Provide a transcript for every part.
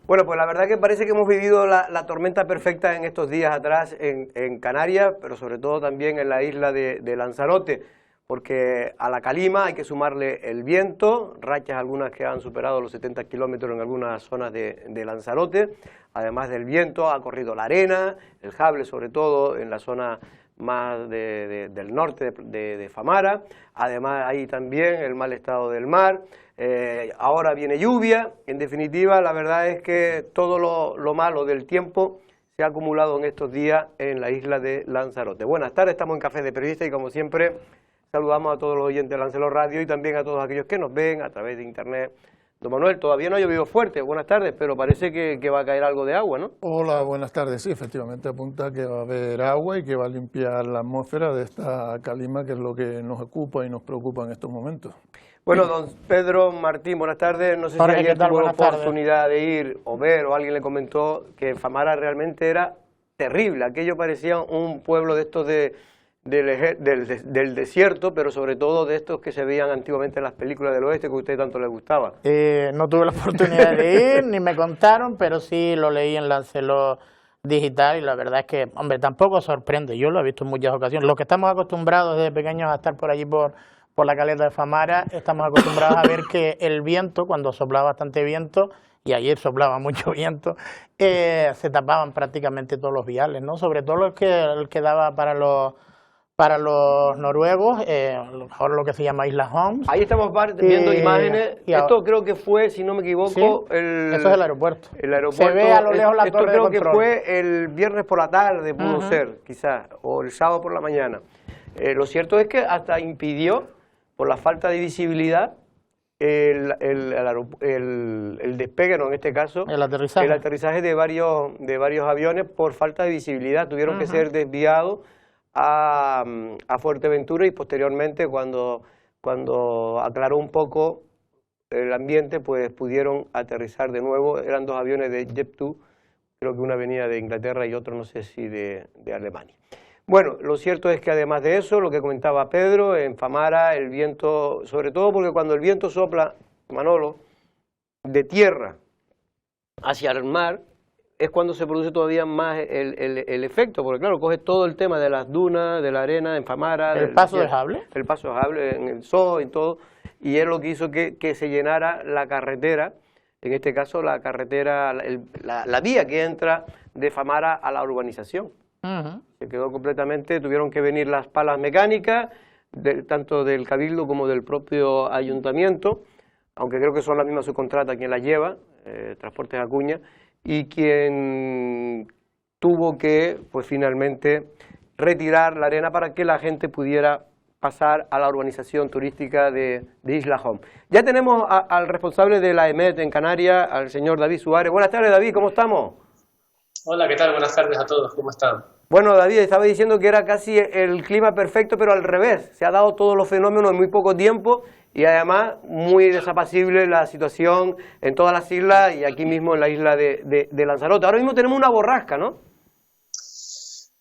Bueno, pues la verdad que parece que hemos vivido la tormenta perfecta en estos días atrás en Canarias, pero sobre todo también en la isla de Lanzarote, porque a la calima hay que sumarle el viento, rachas algunas que han superado los 70 kilómetros en algunas zonas de Lanzarote. Además del viento ha corrido la arena, el sable sobre todo en la zona más del norte de Famara. Además hay también el mal estado del mar. Ahora viene lluvia. En definitiva, la verdad es que todo lo malo del tiempo se ha acumulado en estos días en la isla de Lanzarote. Buenas tardes, estamos en Café de Periodistas y como siempre saludamos a todos los oyentes de Lancelot Radio y también a todos aquellos que nos ven a través de internet. Don Manuel, todavía no ha llovido fuerte, buenas tardes, pero parece que va a caer algo de agua, ¿no? Hola, buenas tardes. Sí, efectivamente apunta que va a haber agua y que va a limpiar la atmósfera de esta calima, que es lo que nos ocupa y nos preocupa en estos momentos. Bueno, don Pedro Martín, buenas tardes. No sé si ayer tuvo la oportunidad de ir o ver o alguien le comentó que Famara realmente era terrible. Aquello parecía un pueblo de estos del desierto, pero sobre todo de estos que se veían antiguamente en las películas del oeste que a usted tanto le gustaba. No tuve la oportunidad de ir, ni me contaron, pero sí lo leí en Lancelot Digital y la verdad es que, hombre, tampoco sorprende. Yo lo he visto en muchas ocasiones. Los que estamos acostumbrados desde pequeños a estar por allí por la caleta de Famara, estamos acostumbrados a ver que el viento, cuando sopla bastante viento, y ayer soplaba mucho viento, se tapaban prácticamente todos los viales, ¿no? Sobre todo el que daba para los noruegos, ahora lo que se llama Isla Holmes. Ahí estamos viendo imágenes. Esto creo que fue, si no me equivoco, ¿sí? Eso es el aeropuerto. El aeropuerto. Se ve a lo lejos la torre de control. Esto creo que fue el viernes por la tarde, pudo ser, quizás, o el sábado por la mañana. Lo cierto es que hasta impidió, por la falta de visibilidad, el despegue, no, en este caso, el aterrizaje de varios aviones por falta de visibilidad. Tuvieron que ser desviados a Fuerteventura y posteriormente cuando aclaró un poco el ambiente, pues pudieron aterrizar de nuevo. Eran dos aviones de Jet2, creo que una venía de Inglaterra y otro no sé si de Alemania. Bueno, lo cierto es que además de eso, lo que comentaba Pedro, en Famara el viento, sobre todo porque cuando el viento sopla, Manolo, de tierra hacia el mar, es cuando se produce todavía más el efecto, porque claro, coge todo el tema de las dunas, de la arena, en Famara. ¿El paso de Sable? El paso de Sable, en el zoo, en todo, y es lo que hizo que se llenara la carretera, en este caso la carretera, la vía que entra de Famara a la urbanización. Se quedó completamente, tuvieron que venir las palas mecánicas, tanto del Cabildo como del propio ayuntamiento, aunque creo que son la misma subcontrata quien las lleva, Transportes Acuña, y quien tuvo que, pues finalmente, retirar la arena para que la gente pudiera pasar a la urbanización turística de Isla Home. Ya tenemos al responsable de la EMET en Canarias, al señor David Suárez. Buenas tardes, David, ¿cómo estamos? Hola, ¿qué tal? Buenas tardes a todos, ¿cómo están? Bueno, David, estaba diciendo que era casi el clima perfecto, pero al revés. Se ha dado todos los fenómenos en muy poco tiempo y además muy desapacible la situación en todas las islas y aquí mismo en la isla de Lanzarote. Ahora mismo tenemos una borrasca, ¿no?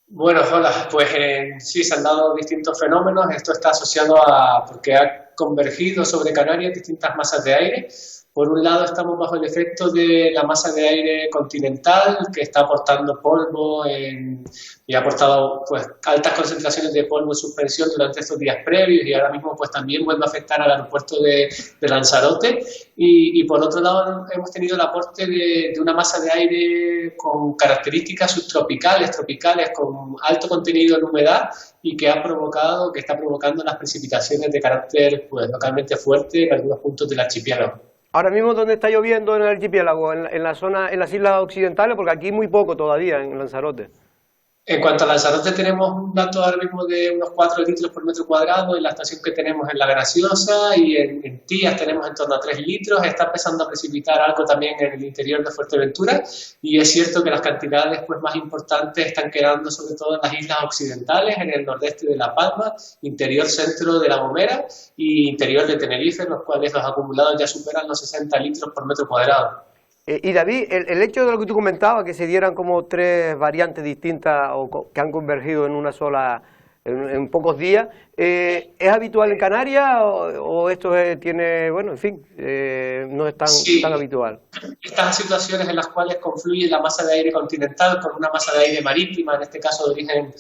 Bueno, hola, pues sí, se han dado distintos fenómenos. Esto está asociado porque ha convergido sobre Canarias distintas masas de aire. Por un lado estamos bajo el efecto de la masa de aire continental que está aportando polvo y ha aportado pues altas concentraciones de polvo en suspensión durante estos días previos y ahora mismo pues también vuelve a afectar al aeropuerto de Lanzarote y por otro lado hemos tenido el aporte de una masa de aire con características subtropicales, tropicales, con alto contenido en humedad y que está provocando las precipitaciones de carácter pues localmente fuerte en algunos puntos del archipiélago. Ahora mismo, ¿dónde está lloviendo en el archipiélago? ¿En la zona, en las islas occidentales? Porque aquí muy poco todavía en Lanzarote. En cuanto a Lanzarote tenemos un dato ahora mismo de unos 4 litros por metro cuadrado en la estación que tenemos en La Graciosa y en Tías tenemos en torno a 3 litros. Está empezando a precipitar algo también en el interior de Fuerteventura y es cierto que las cantidades pues, más importantes están quedando sobre todo en las islas occidentales, en el nordeste de La Palma, interior centro de La Gomera y interior de Tenerife, en los cuales los acumulados ya superan los 60 litros por metro cuadrado. Y David, el hecho de lo que tú comentabas, que se dieran como 3 variantes distintas o que han convergido en una sola en pocos días. ¿Es habitual en Canarias o esto tiene, bueno, en fin, no es tan habitual? Estas situaciones en las cuales confluye la masa de aire continental con una masa de aire marítima, en este caso de origen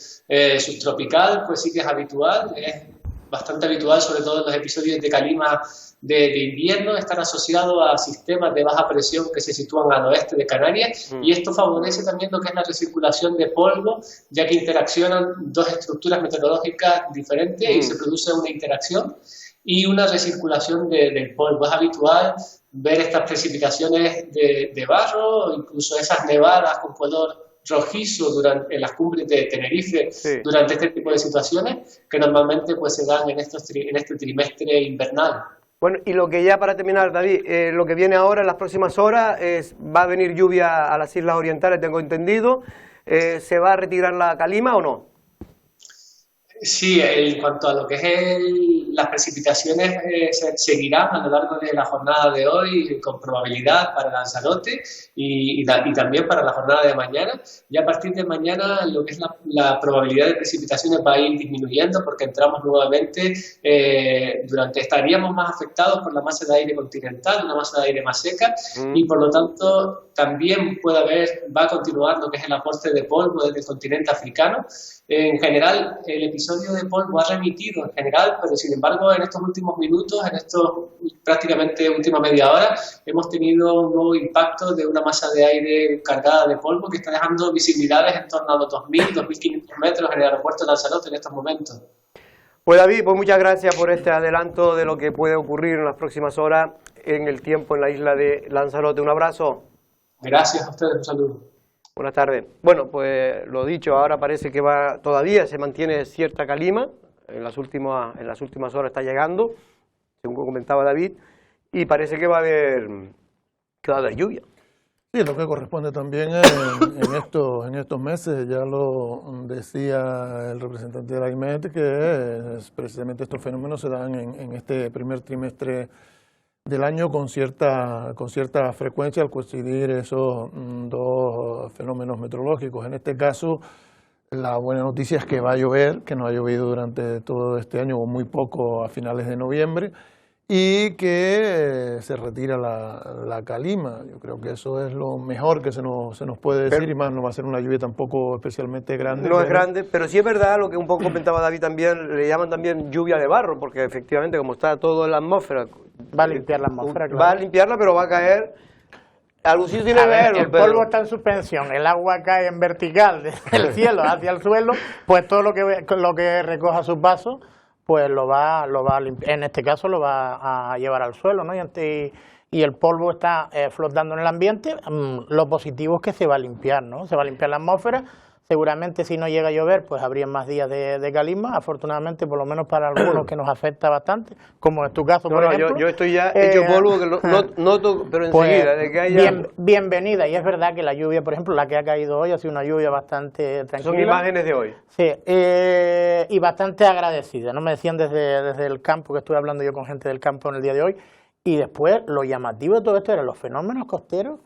subtropical, pues sí que es habitual, es bastante habitual, sobre todo en los episodios de calima de invierno, estar asociado a sistemas de baja presión que se sitúan al oeste de Canarias, y esto favorece también lo que es la recirculación de polvo, ya que interaccionan dos estructuras meteorológicas diferentes y se produce una interacción y una recirculación del polvo. Es habitual ver estas precipitaciones de barro, incluso esas nevadas con color rojizo en las cumbres de Tenerife, durante este tipo de situaciones que normalmente pues se dan en este trimestre invernal. Bueno, y lo que ya para terminar, David, lo que viene ahora en las próximas horas va a venir lluvia a las islas orientales, tengo entendido. ¿Se va a retirar la calima o no? Sí, en cuanto a lo que es las precipitaciones, seguirán a lo largo de la jornada de hoy con probabilidad para Lanzarote y también para la jornada de mañana. Y a partir de mañana lo que es la probabilidad de precipitaciones va a ir disminuyendo porque entramos nuevamente, estaríamos más afectados por la masa de aire continental, una masa de aire más seca, y por lo tanto también va a continuar lo que es el aporte de polvo desde el continente africano. En general, el episodio de polvo ha remitido en general, pero sin embargo en estos últimos minutos, en estos prácticamente última media hora, hemos tenido un nuevo impacto de una masa de aire cargada de polvo que está dejando visibilidades en torno a los 2.000, 2.500 metros en el aeropuerto de Lanzarote en estos momentos. Pues David, pues muchas gracias por este adelanto de lo que puede ocurrir en las próximas horas en el tiempo en la isla de Lanzarote. Un abrazo. Gracias a ustedes, un saludo. Buenas tardes. Bueno, pues lo dicho, ahora parece que todavía se mantiene cierta calima, en las últimas horas está llegando, según comentaba David, y parece que va a haber lluvia. Sí, lo que corresponde también en estos meses, ya lo decía el representante de la IMET, que precisamente estos fenómenos se dan en este primer trimestre del año con cierta frecuencia al coincidir esos dos fenómenos meteorológicos. En este caso, la buena noticia es que va a llover, que no ha llovido durante todo este año o muy poco a finales de noviembre, y que se retira la calima. Yo creo que eso es lo mejor que se nos puede decir, y más no va a ser una lluvia tampoco especialmente grande. No es grande, pero sí es verdad lo que un poco comentaba David también, le llaman también lluvia de barro, porque efectivamente como está todo en la atmósfera... Va a limpiar la atmósfera, claro. Va a limpiarla, pero va a caer... Algún sitio tiene que caer. El polvo está en suspensión, el agua cae en vertical desde el cielo hacia el suelo, pues todo lo que recoja sus vasos, pues lo va a limpiar, en este caso lo va a llevar al suelo, ¿no? Y el polvo está flotando en el ambiente. Lo positivo es que se va a limpiar, ¿no? Se va a limpiar la atmósfera. Seguramente si no llega a llover, pues habría más días de calima, afortunadamente, por lo menos para algunos que nos afecta bastante, como en tu caso, por ejemplo. Yo estoy ya hecho polvo, que noto, pero enseguida, pues, de que haya... Bienvenida, y es verdad que la lluvia, por ejemplo, la que ha caído hoy, ha sido una lluvia bastante tranquila. Son imágenes de hoy. Sí, y bastante agradecida, ¿no? Me decían desde el campo, que estuve hablando yo con gente del campo en el día de hoy, y después lo llamativo de todo esto eran los fenómenos costeros.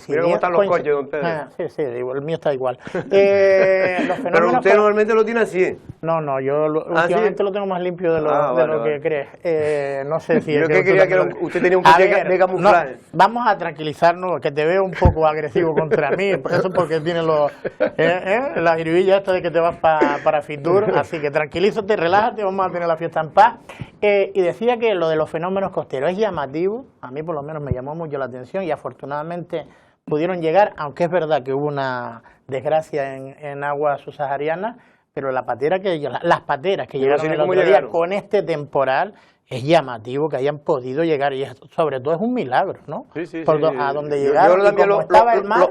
Mira cómo están los coches, don Pedro. Sí, el mío está igual. Los fenómenos. Pero usted normalmente lo tiene así. No, yo últimamente lo tengo más limpio de lo que crees. No sé si... Yo que quería que usted tenía un coche de camuflaje. No, vamos a tranquilizarnos, que te veo un poco agresivo contra mí, eso porque tiene la jiribilla esta de que te vas para Fitur, así que tranquilízate, relájate, vamos a tener la fiesta en paz. Y decía que lo de los fenómenos costeros es llamativo, a mí por lo menos me llamó mucho la atención, y afortunadamente pudieron llegar, aunque es verdad que hubo una desgracia en aguas subsaharianas, pero las pateras que llegaron el otro día con este temporal, es llamativo que hayan podido llegar, y sobre todo es un milagro, ¿no? Sí. A donde llegaron, yo también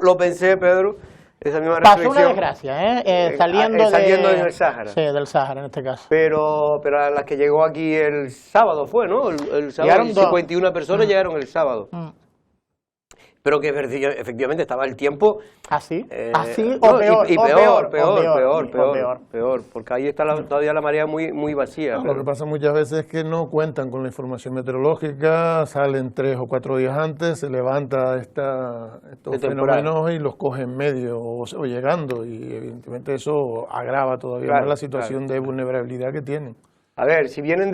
lo pensé, Pedro. Esa misma pasó una desgracia, saliendo del Sáhara. Sí, del Sáhara en este caso. Pero a las que llegó aquí el sábado fue, ¿no? El sábado, 51 personas llegaron el sábado. pero que efectivamente estaba el tiempo... ¿Así? No, ¿O peor? y peor. peor, porque ahí está todavía la marea muy vacía. Lo que pasa muchas veces es que no cuentan con la información meteorológica, salen 3 o 4 días antes, se levanta estos fenómenos y los coge en medio o llegando, y evidentemente eso agrava todavía más la situación de vulnerabilidad que tienen. A ver, si vienen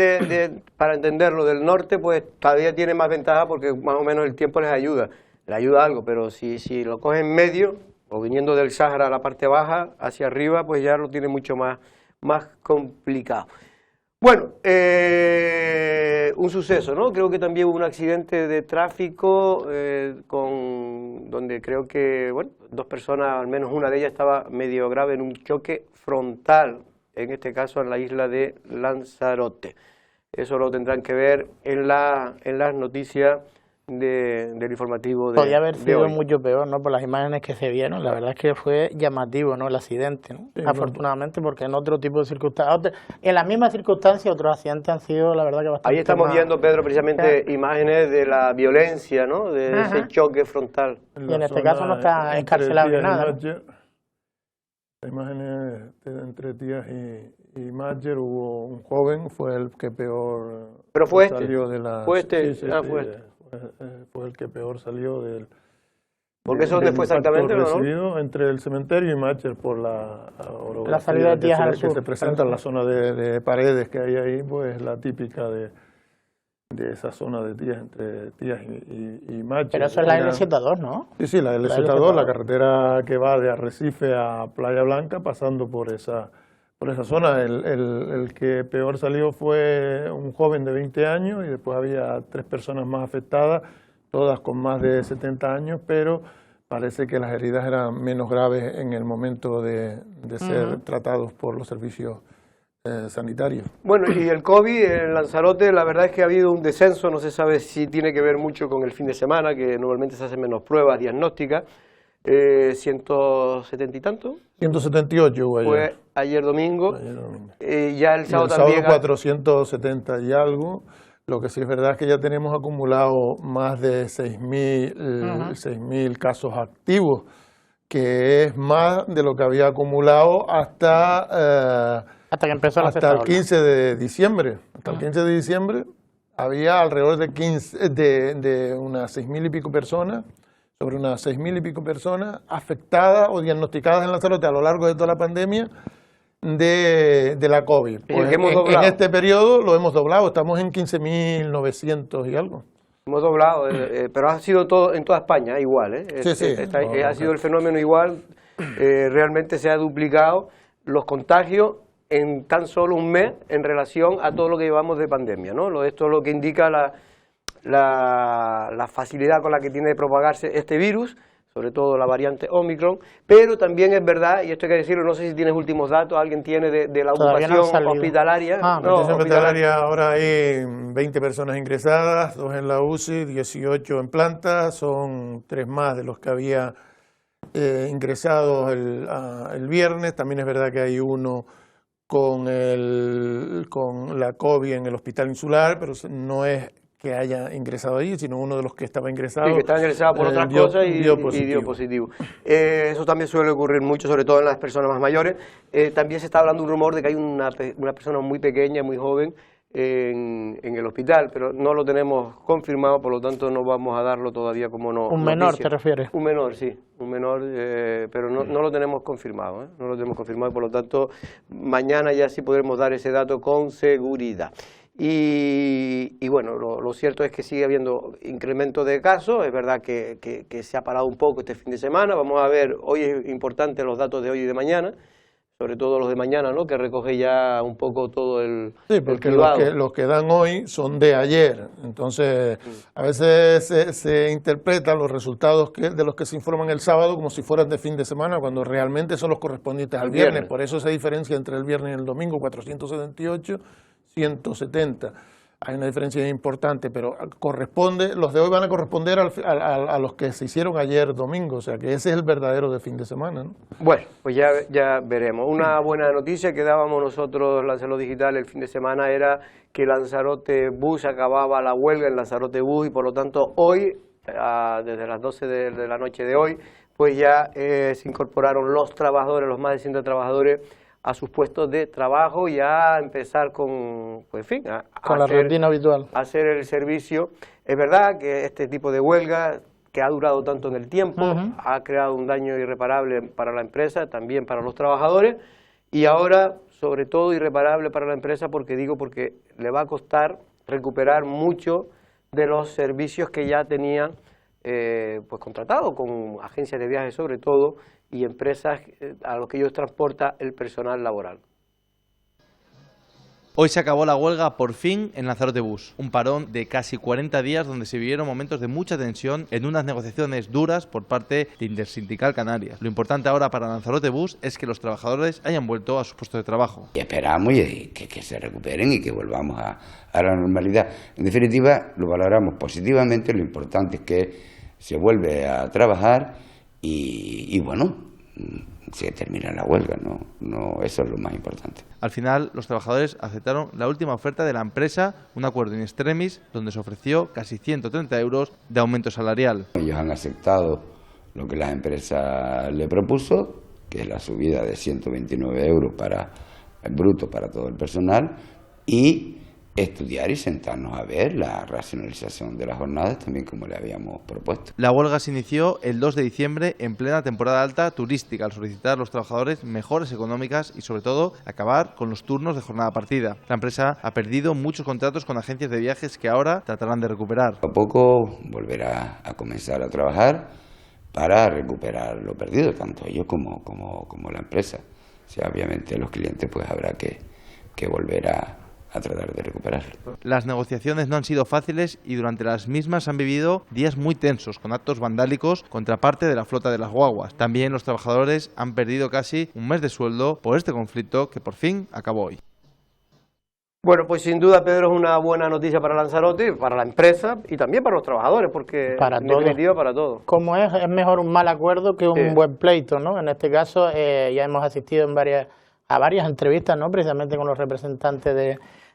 para entenderlo, del norte, pues todavía tiene más ventaja porque más o menos el tiempo les ayuda algo, pero si lo cogen en medio, o viniendo del Sáhara a la parte baja, hacia arriba, pues ya lo tiene mucho más complicado. Bueno, un suceso, ¿no? Creo que también hubo un accidente de tráfico donde creo que, bueno, 2 personas, al menos una de ellas estaba medio grave en un choque frontal, en este caso en la isla de Lanzarote. Eso lo tendrán que ver en las noticias del informativo de hoy. Podría haber sido mucho peor, ¿no? Por las imágenes que se vieron, la verdad es que fue llamativo, ¿no? El accidente, ¿no? Sí, afortunadamente, porque en otro tipo de circunstancias, en las mismas circunstancias, otros accidentes han sido, la verdad, que bastante. Ahí estamos viendo, Pedro, precisamente imágenes de la violencia, ¿no? De ese choque frontal. Y en este caso no está encarcelado ni nada, ¿no? Imágenes entre Tías y Máger, hubo un joven, fue el que peor salió de la... ¿Fue este? Fue el que peor salió del... ¿Por eso dónde fue exactamente? Recibido entre el cementerio y Máger por la salida de Tías al sur. Que se presenta en la zona de paredes que hay ahí, pues la típica de esa zona de Tías, entre Tías y Máger. Pero eso es la LZ2, ¿no? Sí, la LZ2, la carretera que va de Arrecife a Playa Blanca, pasando por esa zona. El que peor salió fue un joven de 20 años y después había 3 personas más afectadas, todas con más de 70 años, pero parece que las heridas eran menos graves en el momento de ser tratados por los servicios sanitarios. Bueno, y el COVID en Lanzarote, la verdad es que ha habido un descenso, no se sabe si tiene que ver mucho con el fin de semana, que normalmente se hacen menos pruebas diagnósticas. 170 y tanto. 178 hubo ayer. Fue ayer domingo. Ya el sábado sábado también. 470 y algo. Lo que sí es verdad es que ya tenemos acumulado más de 6.000 casos activos, que es más de lo que había acumulado hasta que empezó hasta el 15 de diciembre. Hasta el 15 de diciembre había alrededor de unas 6.000 y pico personas, sobre unas 6.000 y pico personas afectadas o diagnosticadas en Lanzarote a lo largo de toda la pandemia de la COVID. Pues en este periodo lo hemos doblado, estamos en 15.900 y algo. Hemos doblado, pero ha sido todo en toda España igual, ¿eh? Ha sido el fenómeno igual, realmente se ha duplicado los contagios en tan solo un mes en relación a todo lo que llevamos de pandemia, ¿no? Esto es lo que indica la facilidad con la que tiene de propagarse este virus, sobre todo la variante Omicron, pero también es verdad, y esto hay que decirlo, no sé si tienes últimos datos, alguien tiene de la ocupación hospitalaria. Hospitalaria ahora hay 20 personas ingresadas, 2 en la UCI, 18 en planta, son 3 más de los que había ingresados el viernes. También es verdad que hay uno con la COVID en el hospital insular, pero no es que haya ingresado allí, sino uno de los que estaba ingresado. Sí, que estaba ingresado por otras cosas y dio positivo. Eso también suele ocurrir mucho, sobre todo en las personas más mayores. También se está hablando un rumor de que hay una persona muy pequeña, muy joven, en el hospital, pero no lo tenemos confirmado, por lo tanto no vamos a darlo todavía como no. ¿Un menor te refieres? Un menor, sí, un menor, pero no lo tenemos confirmado, no lo tenemos confirmado y por lo tanto mañana ya sí podremos dar ese dato con seguridad. Y bueno, lo cierto es que sigue habiendo incremento de casos, es verdad que se ha parado un poco este fin de semana, vamos a ver, hoy es importante los datos de hoy y de mañana, sobre todo los de mañana, ¿no? Que recoge ya un poco todo el... Sí, porque los que dan hoy son de ayer, entonces a veces se interpretan los resultados de los que se informan el sábado como si fueran de fin de semana, cuando realmente son los correspondientes al viernes. Por eso esa diferencia entre el viernes y el domingo, 478, 170. Hay una diferencia importante, pero los de hoy van a corresponder a los que se hicieron ayer domingo, o sea que ese es el verdadero de fin de semana, ¿no? Bueno, pues ya veremos. Una buena noticia que dábamos nosotros, Lanzarote Digital, el fin de semana era que Lanzarote Bus acababa la huelga en Lanzarote Bus y por lo tanto hoy desde las 12 de la noche de hoy, pues ya se incorporaron los trabajadores, los más de 100 trabajadores, a sus puestos de trabajo y a empezar con, pues en fin, con la rutina habitual. A hacer el servicio. Es verdad que este tipo de huelga, que ha durado tanto en el tiempo, ha creado un daño irreparable para la empresa, también para los trabajadores, y ahora, sobre todo, irreparable para la empresa, porque le va a costar recuperar mucho de los servicios que ya tenían pues contratados con agencias de viajes sobre todo y empresas a los que ellos transporta el personal laboral. Hoy se acabó la huelga por fin en Lanzarote Bus, un parón de casi 40 días donde se vivieron momentos de mucha tensión en unas negociaciones duras por parte de Intersindical Canarias. Lo importante ahora para Lanzarote Bus es que los trabajadores hayan vuelto a sus puestos de trabajo. Y esperamos que se recuperen y que volvamos a la normalidad. En definitiva, lo valoramos positivamente, lo importante es que se vuelve a trabajar y bueno, se termina la huelga, no, eso es lo más importante. Al final, los trabajadores aceptaron la última oferta de la empresa, un acuerdo in extremis, donde se ofreció casi 130 euros de aumento salarial. Ellos han aceptado lo que la empresa le propuso, que es la subida de 129 euros bruto para todo el personal, y estudiar y sentarnos a ver la racionalización de las jornadas, también como le habíamos propuesto. La huelga se inició el 2 de diciembre en plena temporada alta turística, al solicitar a los trabajadores mejoras económicas y sobre todo acabar con los turnos de jornada partida. La empresa ha perdido muchos contratos con agencias de viajes que ahora tratarán de recuperar. A poco volverá a comenzar a trabajar para recuperar lo perdido, tanto ellos como la empresa. O sea, obviamente los clientes pues habrá que volver a tratar de recuperarlo. Las negociaciones no han sido fáciles y durante las mismas han vivido días muy tensos con actos vandálicos contra parte de la flota de las guaguas. También los trabajadores han perdido casi un mes de sueldo por este conflicto que por fin acabó hoy. Bueno, pues sin duda, Pedro, es una buena noticia para Lanzarote, para la empresa y también para los trabajadores, porque en definitiva para todos. Como es mejor un mal acuerdo que un buen pleito, ¿no? En este caso ya hemos asistido a varias entrevistas, ¿no? Precisamente con los representantes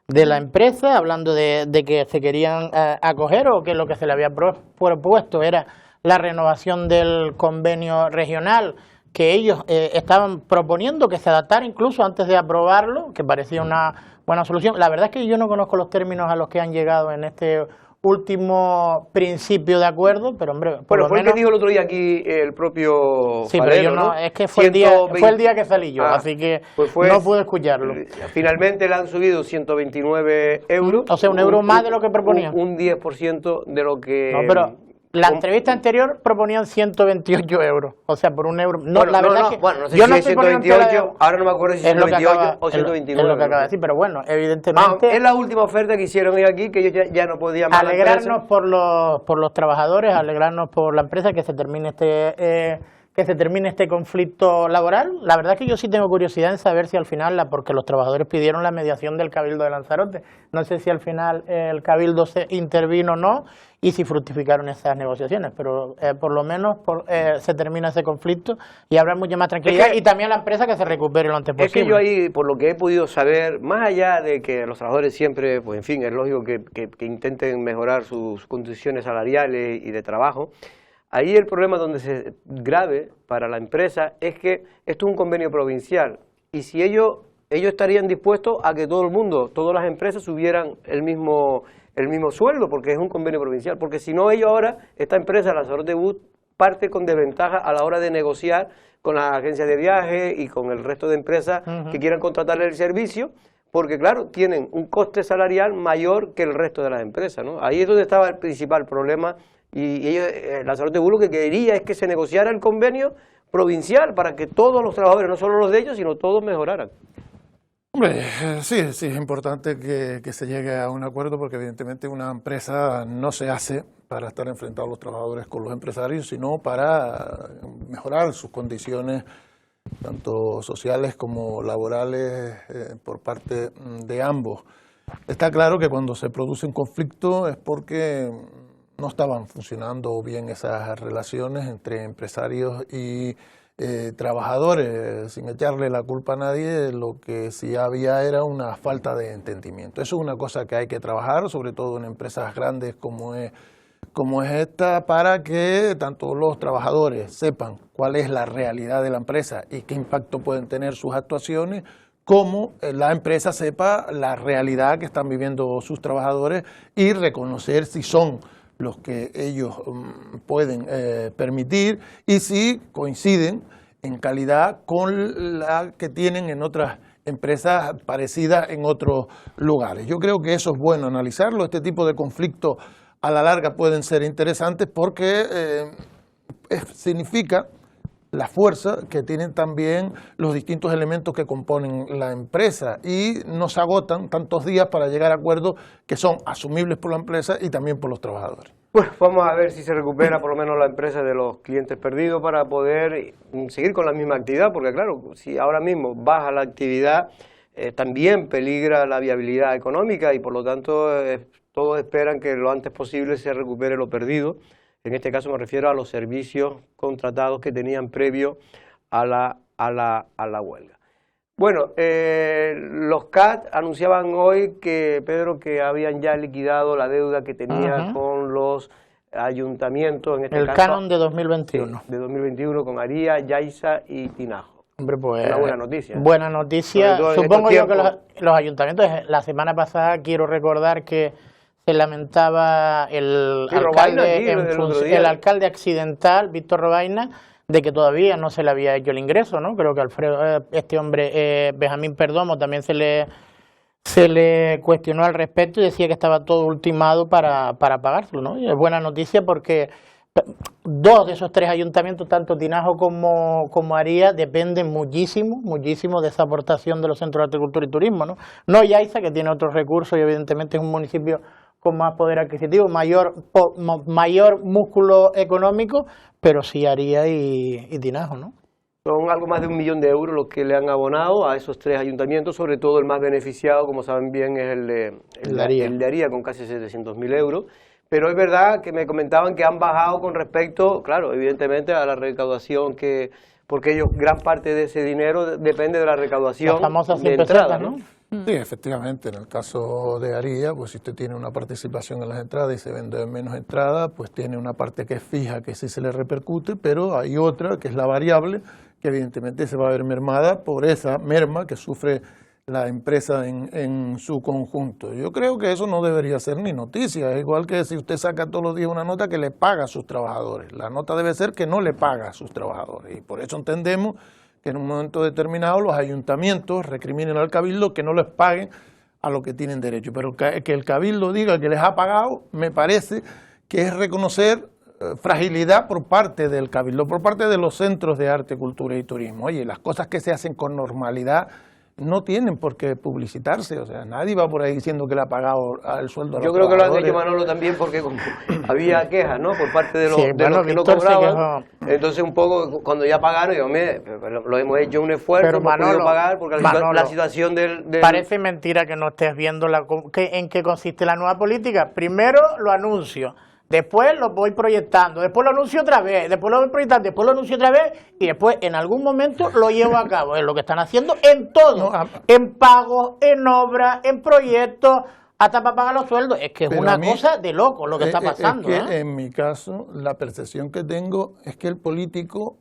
de la empresa, hablando de que se querían acoger o que lo que se le había propuesto era la renovación del convenio regional, que ellos estaban proponiendo que se adaptara incluso antes de aprobarlo, que parecía una buena solución. La verdad es que yo no conozco los términos a los que han llegado en este último principio de acuerdo, pero hombre, por lo fue menos... el que dijo el otro día aquí el propio Sí, Falero, pero yo no, es que fue el día que salí yo, así que pues no pude escucharlo. Finalmente le han subido 129 euros. O sea, un euro más de lo que proponían. Un 10% de lo que... No, pero la entrevista anterior proponían 128 euros, o sea, por un euro. No, la verdad es que bueno, no sé yo si no es 128, ahora no me acuerdo si es 128 o 129. Es lo que acaba de decir, pero bueno, evidentemente... es la última oferta que hicieron hoy aquí, que ellos ya no podían más. Alegrarnos por los trabajadores, alegrarnos por la empresa, que se termine este conflicto laboral. La verdad es que yo sí tengo curiosidad en saber si al final, porque los trabajadores pidieron la mediación del Cabildo de Lanzarote, no sé si al final el Cabildo se intervino o no y si fructificaron esas negociaciones, pero por lo menos se termina ese conflicto y habrá mucha más tranquilidad y también la empresa que se recupere lo antes posible. Es que yo ahí, por lo que he podido saber, más allá de que los trabajadores siempre, pues en fin, es lógico que intenten mejorar sus condiciones salariales y de trabajo, ahí el problema donde se grave para la empresa es que esto es un convenio provincial y si ellos estarían dispuestos a que todo el mundo, todas las empresas subieran el mismo sueldo porque es un convenio provincial, porque si no ellos ahora, esta empresa, Lanzarote Bus, parte con desventaja a la hora de negociar con las agencias de viaje y con el resto de empresas que quieran contratarle el servicio, porque claro, tienen un coste salarial mayor que el resto de las empresas, ¿no? Ahí es donde estaba el principal problema. Y ellos, Lanzarote Bus, lo que quería es que se negociara el convenio provincial para que todos los trabajadores, no solo los de ellos, sino todos mejoraran. Hombre, sí, es importante que se llegue a un acuerdo porque evidentemente una empresa no se hace para estar enfrentado a los trabajadores con los empresarios, sino para mejorar sus condiciones tanto sociales como laborales por parte de ambos. Está claro que cuando se produce un conflicto es porque no estaban funcionando bien esas relaciones entre empresarios y trabajadores, sin echarle la culpa a nadie. Lo que sí había era una falta de entendimiento. Eso es una cosa que hay que trabajar, sobre todo en empresas grandes como es como es esta, para que tanto los trabajadores sepan cuál es la realidad de la empresa y qué impacto pueden tener sus actuaciones, como la empresa sepa la realidad que están viviendo sus trabajadores y reconocer si son los que ellos pueden permitir y si coinciden en calidad con la que tienen en otras empresas parecidas en otros lugares. Yo creo que eso es bueno analizarlo. Este tipo de conflictos a la larga pueden ser interesantes porque significa la fuerza que tienen también los distintos elementos que componen la empresa y no se agotan tantos días para llegar a acuerdos que son asumibles por la empresa y también por los trabajadores. Bueno, vamos a ver si se recupera por lo menos la empresa de los clientes perdidos para poder seguir con la misma actividad, porque claro, si ahora mismo baja la actividad, también peligra la viabilidad económica y por lo tanto todos esperan que lo antes posible se recupere lo perdido. En este caso me refiero a los servicios contratados que tenían previo a la huelga. Bueno, los CAT anunciaban hoy que, Pedro, que habían ya liquidado la deuda que tenía con los ayuntamientos, en este caso. El canon de 2021. Sí, de 2021 con Aría, Yaiza y Tinajo. Hombre, pues, una buena noticia. Buena noticia. Supongo yo que los ayuntamientos, la semana pasada quiero recordar que se lamentaba el alcalde accidental, Víctor Robaina, de que todavía no se le había hecho el ingreso, ¿no? Creo que este hombre, Benjamín Perdomo, también se le cuestionó al respecto y decía que estaba todo ultimado para pagárselo, ¿no? Y es buena noticia porque dos de esos tres ayuntamientos, tanto Tinajo como Aría, dependen muchísimo de esa aportación de los centros de agricultura y turismo, ¿no? No Yaiza, que tiene otros recursos y evidentemente es un municipio con más poder adquisitivo, mayor músculo económico, pero sí Aría y Tinajo, ¿no? Son algo más de 1 millón de euros los que le han abonado a esos tres ayuntamientos, sobre todo el más beneficiado, como saben bien, es el de Aría, con casi 700.000 euros. Pero es verdad que me comentaban que han bajado con respecto, claro, evidentemente a la recaudación porque ellos, gran parte de ese dinero depende de la recaudación las famosas de entrada, ¿no? Sí, efectivamente, en el caso de Aría, pues si usted tiene una participación en las entradas y se vende menos entradas, pues tiene una parte que es fija, que sí se le repercute, pero hay otra, que es la variable, que evidentemente se va a ver mermada por esa merma que sufre la empresa en su conjunto. Yo creo que eso no debería ser ni noticia, es igual que si usted saca todos los días una nota que le paga a sus trabajadores. La nota debe ser que no le paga a sus trabajadores y por eso entendemos que en un momento determinado los ayuntamientos recriminen al Cabildo que no les paguen a lo que tienen derecho. Pero que el Cabildo diga que les ha pagado, me parece que es reconocer fragilidad por parte del Cabildo, por parte de los centros de arte, cultura y turismo. Oye, las cosas que se hacen con normalidad no tienen por qué publicitarse, o sea, nadie va por ahí diciendo que le ha pagado el sueldo a los trabajadores. Yo creo que lo han hecho, Manolo, también porque había quejas, ¿no?, por parte de los, de los que no cobraban. Entonces un poco, cuando ya pagaron, digo, mire, lo hemos hecho un esfuerzo, pero Manolo, podido pagar, porque la situación del... Parece mentira que no estés viendo en qué consiste la nueva política. Primero lo anuncio, después lo voy proyectando, después lo anuncio otra vez, después lo voy proyectando, después lo anuncio otra vez y después en algún momento lo llevo a cabo. Es lo que están haciendo en todo, en pagos, en obras, en proyectos, hasta para pagar los sueldos. Es que es una cosa de loco lo que está pasando. Es que en mi caso la percepción que tengo es que el político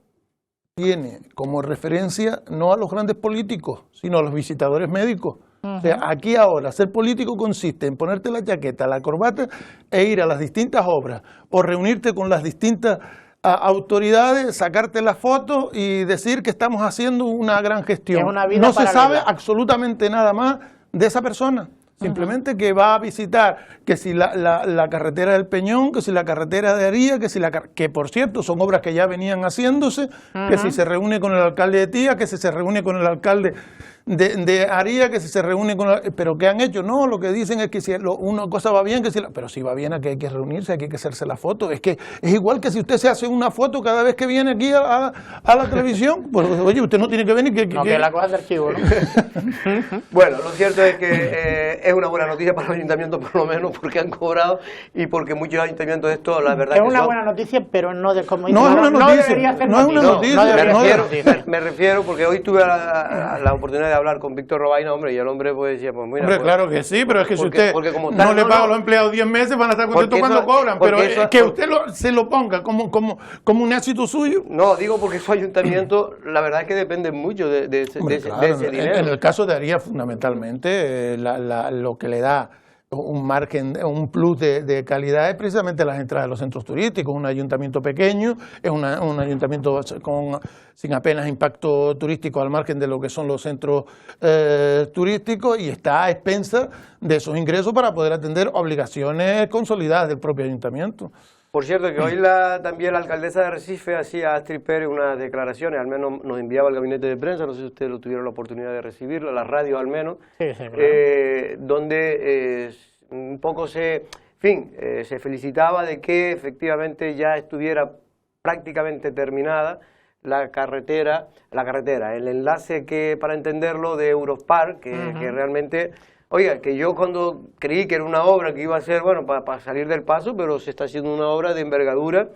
tiene como referencia no a los grandes políticos, sino a los visitadores médicos. O sea, aquí ahora ser político consiste en ponerte la chaqueta, la corbata e ir a las distintas obras o reunirte con las distintas autoridades, sacarte la foto y decir que estamos haciendo una gran gestión. No se sabe absolutamente nada más de esa persona. Simplemente que va a visitar, que si la carretera del Peñón, que si la carretera de Aría, que por cierto son obras que ya venían haciéndose, que si se reúne con el alcalde de Tía, que si se reúne con el alcalde de Aría, que si se reúne con... ¿Pero qué han hecho? No, lo que dicen es que si una cosa va bien, pero si va bien aquí hay que reunirse, aquí hay que hacerse la foto. Es que es igual que si usted se hace una foto cada vez que viene aquí a la televisión, pues oye, usted no tiene que venir... que la cosa es de archivo, ¿no? Bueno, lo cierto es que es una buena noticia para los ayuntamientos, por lo menos, porque han cobrado y porque muchos ayuntamientos de esto, la verdad, es una buena noticia, pero no de como no es una noticia, no es una noticia. Me refiero porque hoy tuve la oportunidad de hablar con Víctor Robaina, hombre, y el hombre pues decía, pues mira... Hombre, pues, claro que sí, pero es que si usted como no tal, le paga a no. los empleados 10 meses, van a estar contentos Porque cuando eso- cobran, porque pero eso- que usted se lo ponga como un éxito suyo. No, digo porque esos ayuntamientos, la verdad es que dependen mucho de Hombre, ese claro, dinero. en el caso de Aría, fundamentalmente, lo que le da un margen, un plus de calidad es precisamente las entradas de los centros turísticos. Un ayuntamiento pequeño, es un ayuntamiento sin apenas impacto turístico al margen de lo que son los centros turísticos, y está a expensas de esos ingresos para poder atender obligaciones consolidadas del propio ayuntamiento. Por cierto, que hoy también la alcaldesa de Recife hacía, Astrid Pérez, unas declaraciones, al menos nos enviaba al gabinete de prensa, no sé si ustedes lo tuvieron la oportunidad de recibirlo, la radio al menos, Sí, claro. donde un poco se felicitaba de que efectivamente ya estuviera prácticamente terminada la carretera, el enlace que, para entenderlo, de Eurospar, que realmente... Oiga, que yo cuando creí que era una obra que iba a ser, bueno, para salir del paso, pero se está haciendo una obra de envergadura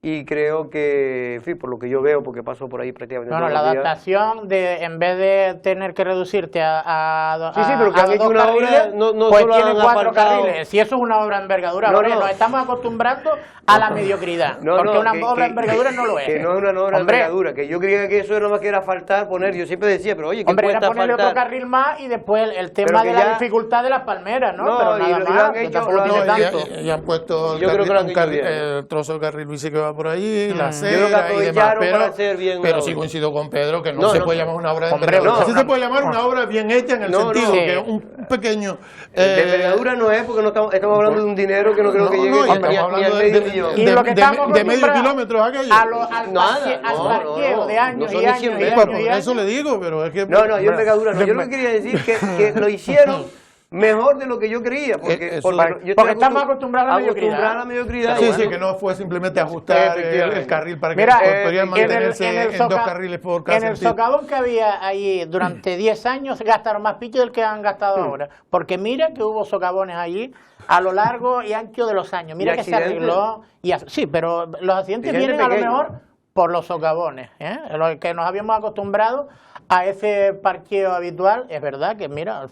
y creo que, en fin, por lo que yo veo, porque paso por ahí prácticamente Bueno, todos la los días. adaptación de, en vez de tener que reducirte Sí, pero que han hecho 2 una obra, carriles, no pues solo tiene han 4 aparcado. carriles. Si eso es una obra de envergadura, No, hombre, no. nos estamos acostumbrando a la mediocridad, porque una obra de envergadura no lo es. Que no es una obra de Hombre, envergadura, que yo creía que eso era más que era faltar, poner, yo siempre decía, pero oye, ¿qué Hombre, era cuesta ponerle faltar? otro carril más y después el Pero tema que de ya- la dificultad de las palmeras, ¿no? No, Pero y nada lo más, han que hecho, tampoco lo han tiene hecho. tanto. Ya han puesto Yo creo que lo han hecho bien. el trozo del carril bici que va por ahí, la Yo creo que acera y demás, aprovecharon para hacer bien pero la sí obra. coincido con Pedro que no, No, se no, puede no. llamar una obra de Hombre, envergadura. no, Sí no. se puede llamar una obra bien hecha en el No, sentido no. que un pequeño... De envergadura no es, porque no estamos hablando de un dinero que no creo que llegue y ni estamos a hablando medio millón. Y lo que estamos de medio acostumbrados kilómetro aquello. al parqueo de años no son y ni años 100 y metros. años Por y eso años. le digo, pero es que... No, yo envergadura no. Yo lo que quería decir es que lo hicieron mejor de lo que yo creía, porque, Eso- yo estoy porque estamos acostumbrados a la mediocridad. a la mediocridad. Sí, y sí, bueno. que no fue simplemente ajustar Efectivamente. el carril para que Mira, podrían mantenerse en 2 carriles por cada en el sentido. socavón que había ahí durante 10 años gastaron más picho del que han gastado ahora. Porque mira que hubo socavones allí a lo largo y ancho de los años. Mira ¿Y que se accidentes? arregló. Sí, pero los accidentes Accidentes vienen a lo pequeños. mejor por los socavones. Lo que nos habíamos acostumbrado a ese parqueo habitual. Es verdad que, mira,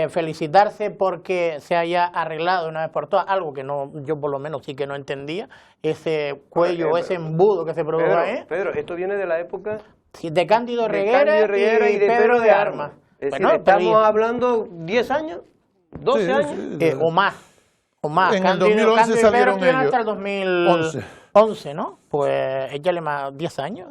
felicitarse porque se haya arreglado una vez por todas, algo que no, yo por lo menos sí que no entendía, ese cuello, ese embudo que se produjo ahí, Pedro, esto viene de la época sí, de Cándido de Reguera, Cándido Reguera y Pedro de Armas. Es Bueno, decir, pero estamos hablando 10 años, 12 Sí, años. sí. o más. En el 2011 Cándido y Pedro salieron estuvieron ellos. hasta el 11. 2011, ¿no? Pues échale más 10 años.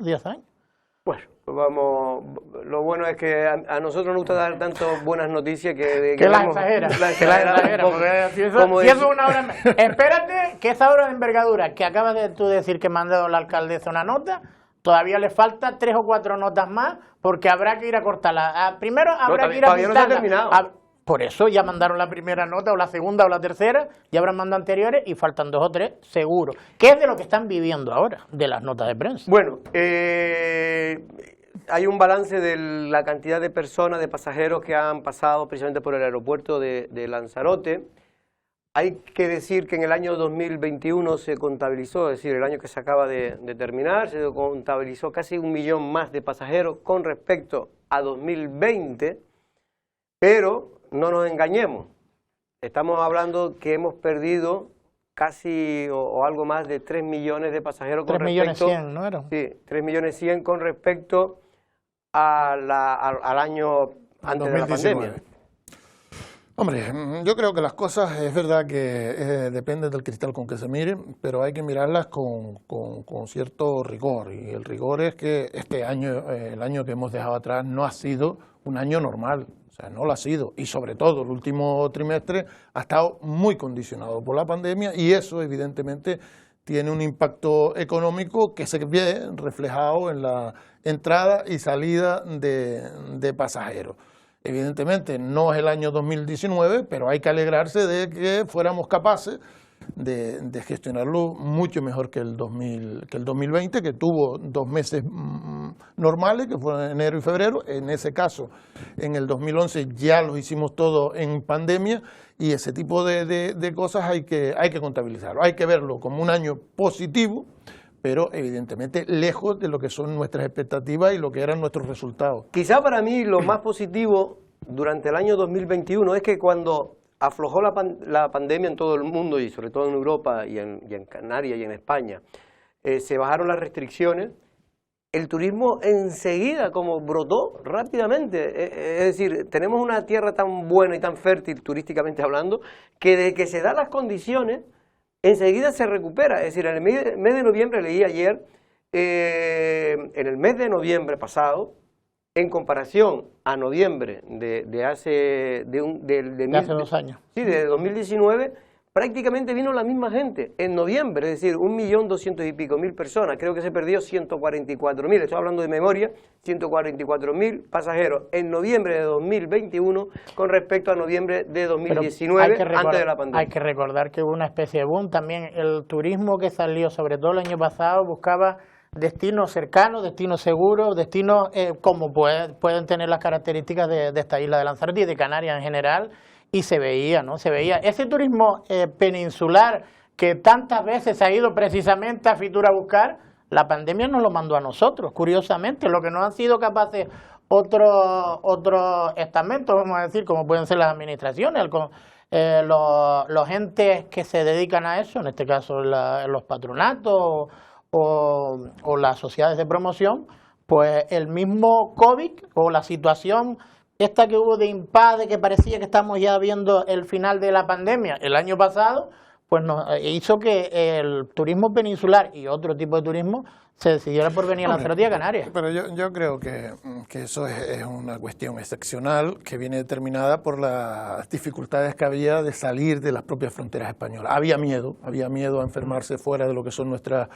Bueno, pues vamos, lo bueno es que a nosotros nos gusta dar tantas buenas noticias que Que las vemos- exagera, las que las exageramos exagera, un poco. porque si eso, Como si eso decir- es una obra... Espérate, que esa obra de envergadura que acabas de tú decir que me ha dado la alcaldesa una nota, todavía le falta 3 o 4 notas más, porque habrá que ir a cortarla. Primero habrá que ir a todavía no se ha pintarla. terminado. Por eso ya mandaron la primera nota, o la segunda, o la tercera, ya habrán mandado anteriores, y faltan 2 o 3, seguro. ¿Qué es de lo que están viviendo ahora, de las notas de prensa? Bueno, hay un balance de la cantidad de personas, de pasajeros que han pasado precisamente por el aeropuerto de Lanzarote. Hay que decir que en el año 2021 se contabilizó, es decir, el año que se acaba de terminar, se contabilizó casi 1 millón más de pasajeros con respecto a 2020, pero no nos engañemos, estamos hablando que hemos perdido casi o algo más de 3 millones de pasajeros con 3 millones respecto... 100, ¿no era? Sí, 3 millones 100 con respecto al año antes de la 2019. pandemia. Hombre, yo creo que las cosas, es verdad que depende del cristal con que se miren, pero hay que mirarlas con cierto rigor. Y el rigor es que este año, el año que hemos dejado atrás, no ha sido un año normal. O sea, no lo ha sido. Y sobre todo el último trimestre ha estado muy condicionado por la pandemia y eso evidentemente tiene un impacto económico que se ve reflejado en la entrada y salida de pasajeros. Evidentemente no es el año 2019, pero hay que alegrarse de que fuéramos capaces de gestionarlo mucho mejor que el 2020, que tuvo 2 meses normales, que fueron enero y febrero. En ese caso, en el 2011 ya lo hicimos todo en pandemia y ese tipo de cosas hay que contabilizarlo. Hay que verlo como un año positivo, pero evidentemente lejos de lo que son nuestras expectativas y lo que eran nuestros resultados. Quizá para mí lo más positivo durante el año 2021 es que cuando aflojó la pandemia en todo el mundo y sobre todo en Europa y en Canarias y en España, se bajaron las restricciones, el turismo enseguida como brotó rápidamente. Es decir, tenemos una tierra tan buena y tan fértil turísticamente hablando, que desde que se dan las condiciones, enseguida se recupera. Es decir, en el mes de noviembre, leí ayer, en el mes de noviembre pasado, en comparación a noviembre de hace 2 años. Sí, de 2019, prácticamente vino la misma gente en noviembre, es decir, 1.200.000 y pico personas. Creo que se perdió 144.000, estoy hablando de memoria, 144.000 pasajeros en noviembre de 2021 con respecto a noviembre de 2019, antes de la pandemia. Hay que recordar que hubo una especie de boom también. El turismo que salió, sobre todo el año pasado, buscaba destinos cercanos, destinos seguros, destinos como pueden tener las características de esta isla de Lanzarote y de Canarias en general, y se veía, ¿no? Se veía ese turismo peninsular que tantas veces se ha ido precisamente a Fitur a buscar. La pandemia nos lo mandó a nosotros, curiosamente, lo que no han sido capaces otros estamentos, vamos a decir, como pueden ser las administraciones, los entes que se dedican a eso, en este caso los patronatos o las sociedades de promoción, pues el mismo COVID o la situación esta que hubo de impasse, que parecía que estamos ya viendo el final de la pandemia el año pasado, pues nos hizo que el turismo peninsular y otro tipo de turismo se decidiera por venir a Lanzarote y a Canarias. Pero yo creo que eso es una cuestión excepcional que viene determinada por las dificultades que había de salir de las propias fronteras españolas. Había miedo a enfermarse fuera de lo que son nuestras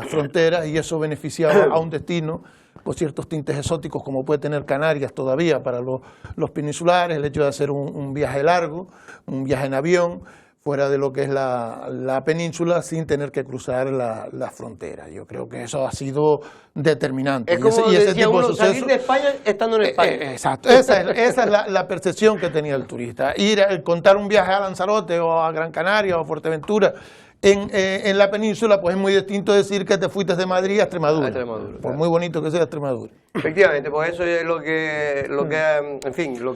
fronteras, y eso beneficiaba a un destino por ciertos tintes exóticos como puede tener Canarias todavía para los peninsulares, el hecho de hacer un viaje largo, un viaje en avión fuera de lo que es la península sin tener que cruzar la frontera. Yo creo que eso ha sido determinante. Es como decía uno, salir de España estando en España. Exacto, esa es la percepción que tenía el turista. Ir a contar un viaje a Lanzarote o a Gran Canaria o a Fuerteventura en la península, pues es muy distinto decir que te fuiste de Madrid a Extremadura, por claro. muy bonito que sea Extremadura. Efectivamente, pues eso es lo que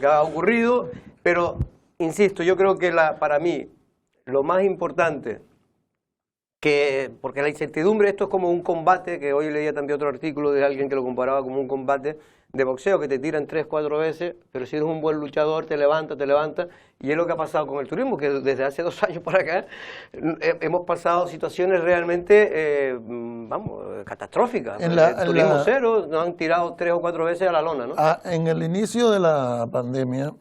ha ocurrido, pero insisto, yo creo que para mí lo más importante, porque la incertidumbre, esto es como un combate, que hoy leía también otro artículo de alguien que lo comparaba como un combate de boxeo, que te tiran 3 o 4 veces, pero si eres un buen luchador te levanta, y es lo que ha pasado con el turismo, que desde hace 2 años para acá hemos pasado situaciones realmente, catastróficas. El turismo cero, nos han tirado 3 o 4 veces a la lona, ¿no? En el inicio de la pandemia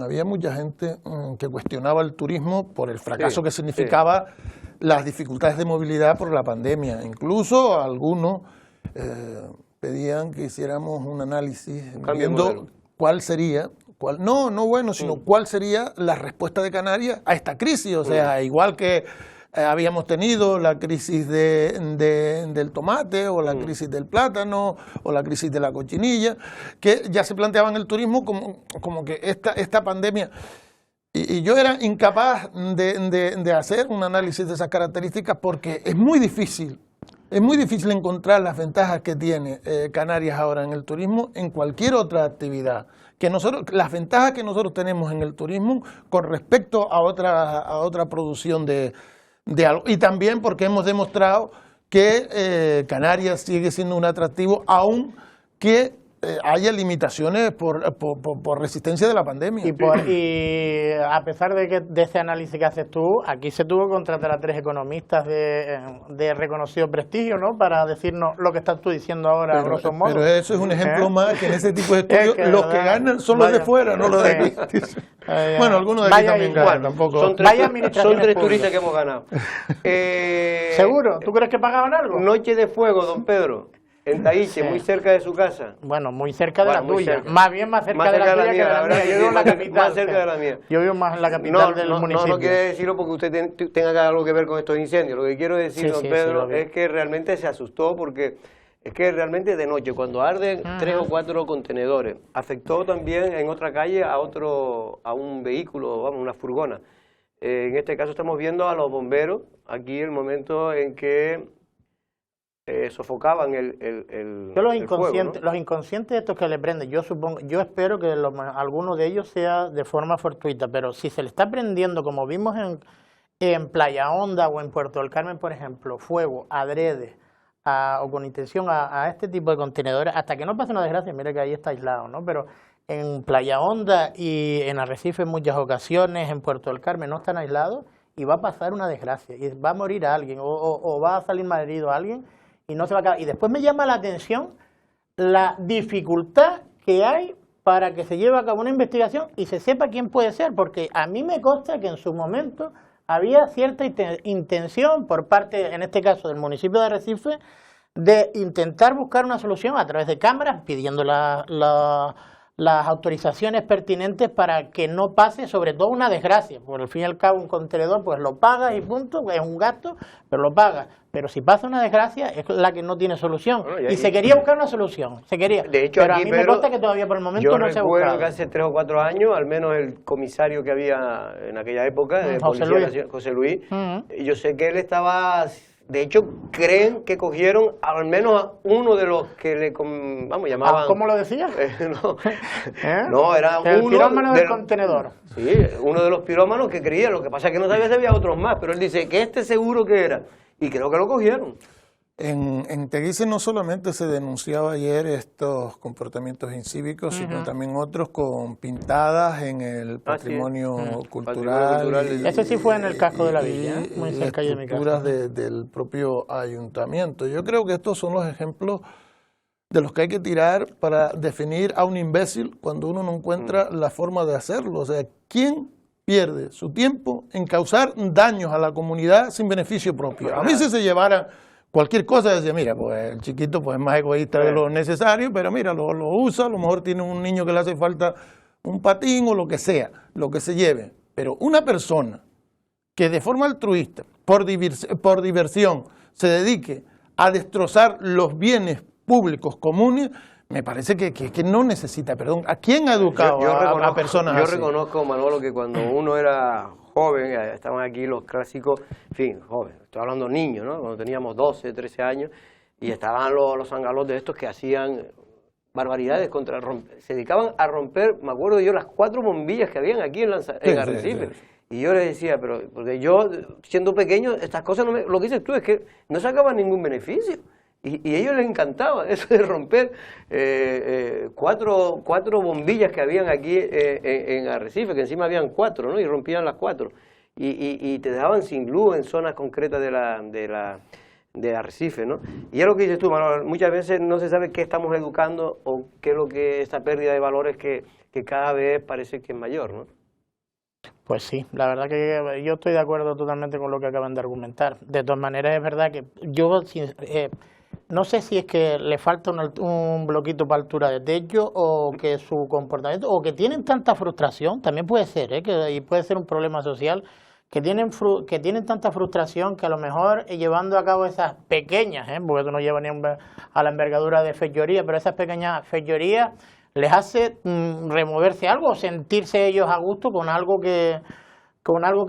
había mucha gente que cuestionaba el turismo por el fracaso que significaba las dificultades de movilidad por la pandemia. Incluso algunos pedían que hiciéramos un análisis viendo cuál sería, cuál sería la respuesta de Canarias a esta crisis. O sea, igual que habíamos tenido la crisis del tomate o la crisis del plátano o la crisis de la cochinilla, que ya se planteaban el turismo como que esta pandemia. Y yo era incapaz de hacer un análisis de esas características porque es muy difícil encontrar las ventajas que tiene Canarias ahora en el turismo en cualquier otra actividad. Las ventajas que nosotros tenemos en el turismo con respecto a otra producción de algo. Y también porque hemos demostrado que Canarias sigue siendo un atractivo aun que haya limitaciones por resistencia de la pandemia. Y a pesar de ese análisis que haces tú, aquí se tuvo que contratar a 3 economistas de reconocido prestigio, ¿no? Para decirnos lo que estás tú diciendo ahora, a grosso modo. Pero eso es un ejemplo más que en ese tipo de estudios los que ganan son los de fuera, no los de aquí. Bueno, algunos de aquí también ganan, tampoco. Son 3 turistas que hemos ganado. ¿Seguro? ¿Tú crees que pagaban algo? Noche de fuego, don Pedro. En Taíche, muy cerca de su casa. Bueno, muy cerca de la tuya. Más bien más cerca de la tuya que de la mía. Yo vivo en la capital. Más cerca de la mía. Yo vivo más en la capital del municipio. No quiere decirlo porque usted tenga algo que ver con estos incendios. Lo que quiero decir, don Pedro, es que realmente se asustó porque es que realmente de noche, cuando arden 3 o 4 contenedores, afectó también en otra calle a un vehículo, una furgona. En este caso estamos viendo a los bomberos, aquí el momento en que sofocaban el Yo los el inconscientes, fuego, ¿no? los inconscientes estos que le prenden, yo espero que alguno de ellos sea de forma fortuita, pero si se le está prendiendo, como vimos en Playa Honda o en Puerto del Carmen, por ejemplo, fuego, adrede, o con intención a este tipo de contenedores, hasta que no pase una desgracia, mira que ahí está aislado, ¿no? Pero en Playa Honda y en Arrecife en muchas ocasiones, en Puerto del Carmen no están aislados y va a pasar una desgracia y va a morir alguien o va a salir malherido alguien y no se va a acabar. Y después me llama la atención la dificultad que hay para que se lleve a cabo una investigación y se sepa quién puede ser, porque a mí me consta que en su momento había cierta intención por parte, en este caso, del municipio de Arrecife, de intentar buscar una solución a través de cámaras, pidiendo las autorizaciones pertinentes para que no pase, sobre todo, una desgracia. Por al fin y al cabo, un contenedor, pues lo pagas y punto, es un gasto, pero lo pagas. Pero si pasa una desgracia, es la que no tiene solución. Bueno, y se quería buscar una solución, se quería. De hecho, pero aquí, a mí me Pedro, consta que todavía por el momento yo no se ha recuerdo buscado. que hace 3 o 4 años, al menos el comisario que había en aquella época, de José Policía Luis. Nacional, José Luis, Ujú. yo sé que él estaba... De hecho, creen que cogieron al menos a uno de los que llamaban... ¿Cómo lo decía? No, ¿Eh? no, era El uno pirómano del de- contenedor. Sí, uno de los pirómanos que creía, lo que pasa es que no sabía si había otros más, pero él dice que este seguro que era, y creo que lo cogieron. En Teguise no solamente se denunciaba ayer estos comportamientos incívicos, sino también otros con pintadas en el patrimonio cultural. cultural. Ese sí fue en el casco de la villa, y muy cerca de mi casa. estructuras del propio ayuntamiento. Yo creo que estos son los ejemplos de los que hay que tirar para definir a un imbécil cuando uno no encuentra la forma de hacerlo. O sea, ¿quién pierde su tiempo en causar daños a la comunidad sin beneficio propio? A mí si se llevara cualquier cosa, decía, mira, pues el chiquito pues es más egoísta de lo necesario, pero mira, lo usa, a lo mejor tiene un niño que le hace falta un patín o lo que sea, lo que se lleve. Pero una persona que de forma altruista, por diversión, se dedique a destrozar los bienes públicos comunes, me parece que no necesita perdón. ¿A quién ha educado a personas yo así? reconozco, Manolo, que cuando uno era joven, estaban aquí los clásicos, en fin, joven, estoy hablando niños, ¿no? Cuando teníamos 12, 13 años, y estaban los zangalotes estos que hacían barbaridades se dedicaban a romper, me acuerdo yo, las 4 bombillas que habían aquí en Arrecife. Sí. Y yo les decía, pero porque yo, siendo pequeño, estas cosas, lo que dices tú es que no sacaban ningún beneficio. Y a ellos les encantaba eso de romper 4 bombillas que habían aquí en Arrecife, que encima habían 4, ¿no? Y rompían las 4. Y te dejaban sin luz en zonas concretas de Arrecife, ¿no? Y es lo que dices tú, Manuel, muchas veces no se sabe qué estamos educando o qué es lo que esta pérdida de valores que cada vez parece que es mayor, ¿no? Pues sí, la verdad que yo estoy de acuerdo totalmente con lo que acaban de argumentar. De todas maneras, es verdad que yo no sé si es que le falta un bloquito para altura de techo o que su comportamiento, o que tienen tanta frustración, también puede ser, y puede ser un problema social, que tienen tanta frustración que a lo mejor llevando a cabo esas pequeñas, porque eso no lleva ni a la envergadura de fechoría, pero esas pequeñas fechorías les hace removerse algo o sentirse ellos a gusto con algo que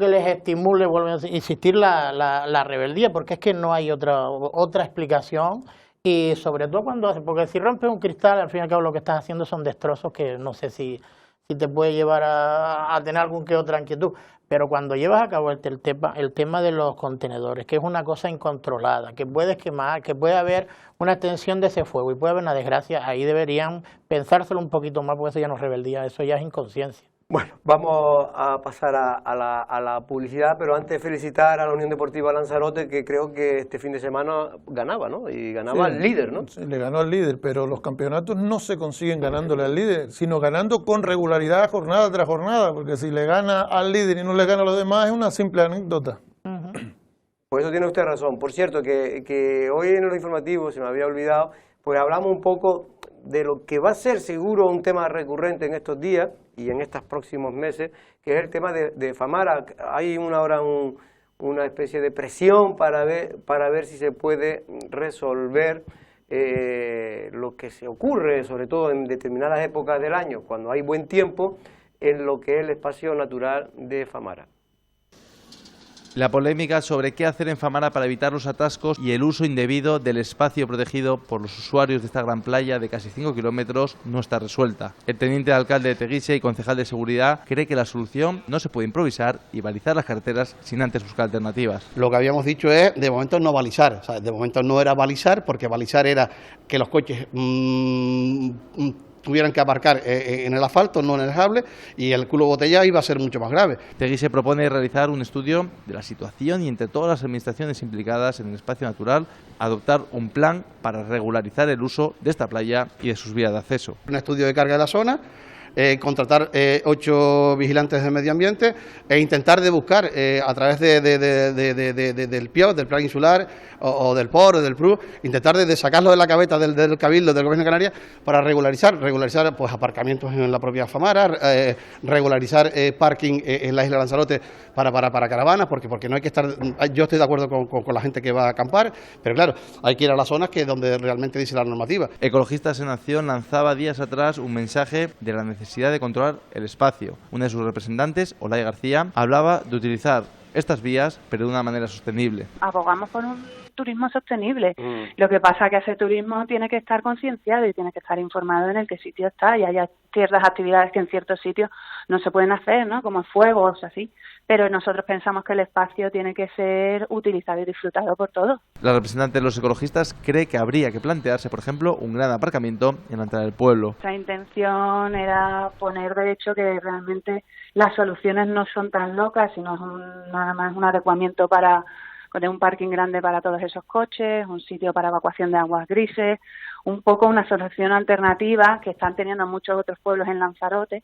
les estimule, vuelvo a insistir, la rebeldía, porque es que no hay otra explicación. Y sobre todo porque si rompes un cristal, al fin y al cabo lo que estás haciendo son destrozos que no sé si te puede llevar a tener algún que otra inquietud. Pero cuando llevas a cabo el tema de los contenedores, que es una cosa incontrolada, que puedes quemar, que puede haber una extensión de ese fuego y puede haber una desgracia, ahí deberían pensárselo un poquito más, porque eso ya no es rebeldía, eso ya es inconsciencia. Bueno, vamos a pasar a la publicidad, pero antes felicitar a la Unión Deportiva Lanzarote, que creo que este fin de semana ganaba, ¿no? Y ganaba al líder, ¿no? Sí, le ganó al líder, pero los campeonatos no se consiguen ganándole al líder, sino ganando con regularidad jornada tras jornada, porque si le gana al líder y no le gana a los demás es una simple anécdota. Por eso tiene usted razón. Por cierto, que hoy en los informativos, se me había olvidado, pues hablamos un poco de lo que va a ser seguro un tema recurrente en estos días y en estos próximos meses, que es el tema de Famara. Hay ahora una especie de presión para ver si se puede resolver lo que se ocurre, sobre todo en determinadas épocas del año, cuando hay buen tiempo, en lo que es el espacio natural de Famara. La polémica sobre qué hacer en Famara para evitar los atascos y el uso indebido del espacio protegido por los usuarios de esta gran playa de casi 5 kilómetros no está resuelta. El teniente de alcalde de Teguise y concejal de seguridad cree que la solución no se puede improvisar y balizar las carreteras sin antes buscar alternativas. Lo que habíamos dicho es, de momento no balizar, o sea, de momento no era balizar, porque balizar era que los coches tuvieran que aparcar en el asfalto, no en el sable, y el culo botella iba a ser mucho más grave. Teguise propone realizar un estudio de la situación y entre todas las administraciones implicadas en el espacio natural, adoptar un plan para regularizar el uso de esta playa y de sus vías de acceso. Un estudio de carga de la zona, contratar 8 vigilantes de medio ambiente e intentar de buscar a través del PIO, del Plan Insular o del POR o del PRU, intentar de sacarlo de la cabeza del Cabildo, del Gobierno de Canarias, para regularizar pues aparcamientos en la propia Famara, regularizar parking en la isla de Lanzarote para caravanas, porque no hay que estar. Yo estoy de acuerdo con la gente que va a acampar, pero claro, hay que ir a las zonas que donde realmente dice la normativa. Ecologistas en Acción lanzaba días atrás un mensaje de la necesidad de controlar el espacio. Una de sus representantes, Olaya García, hablaba de utilizar estas vías, pero de una manera sostenible. Abogamos por un turismo sostenible. Lo que pasa es que ese turismo tiene que estar concienciado y tiene que estar informado en el qué sitio está, y hay ciertas actividades que en ciertos sitios no se pueden hacer, ¿no? Como fuegos, así. Pero nosotros pensamos que el espacio tiene que ser utilizado y disfrutado por todos. La representante de los ecologistas cree que habría que plantearse, por ejemplo, un gran aparcamiento en la entrada del pueblo. Nuestra intención era poner de hecho que realmente las soluciones no son tan locas, sino es nada más un adecuamiento para de un parking grande para todos esos coches, un sitio para evacuación de aguas grises, un poco una solución alternativa que están teniendo muchos otros pueblos en Lanzarote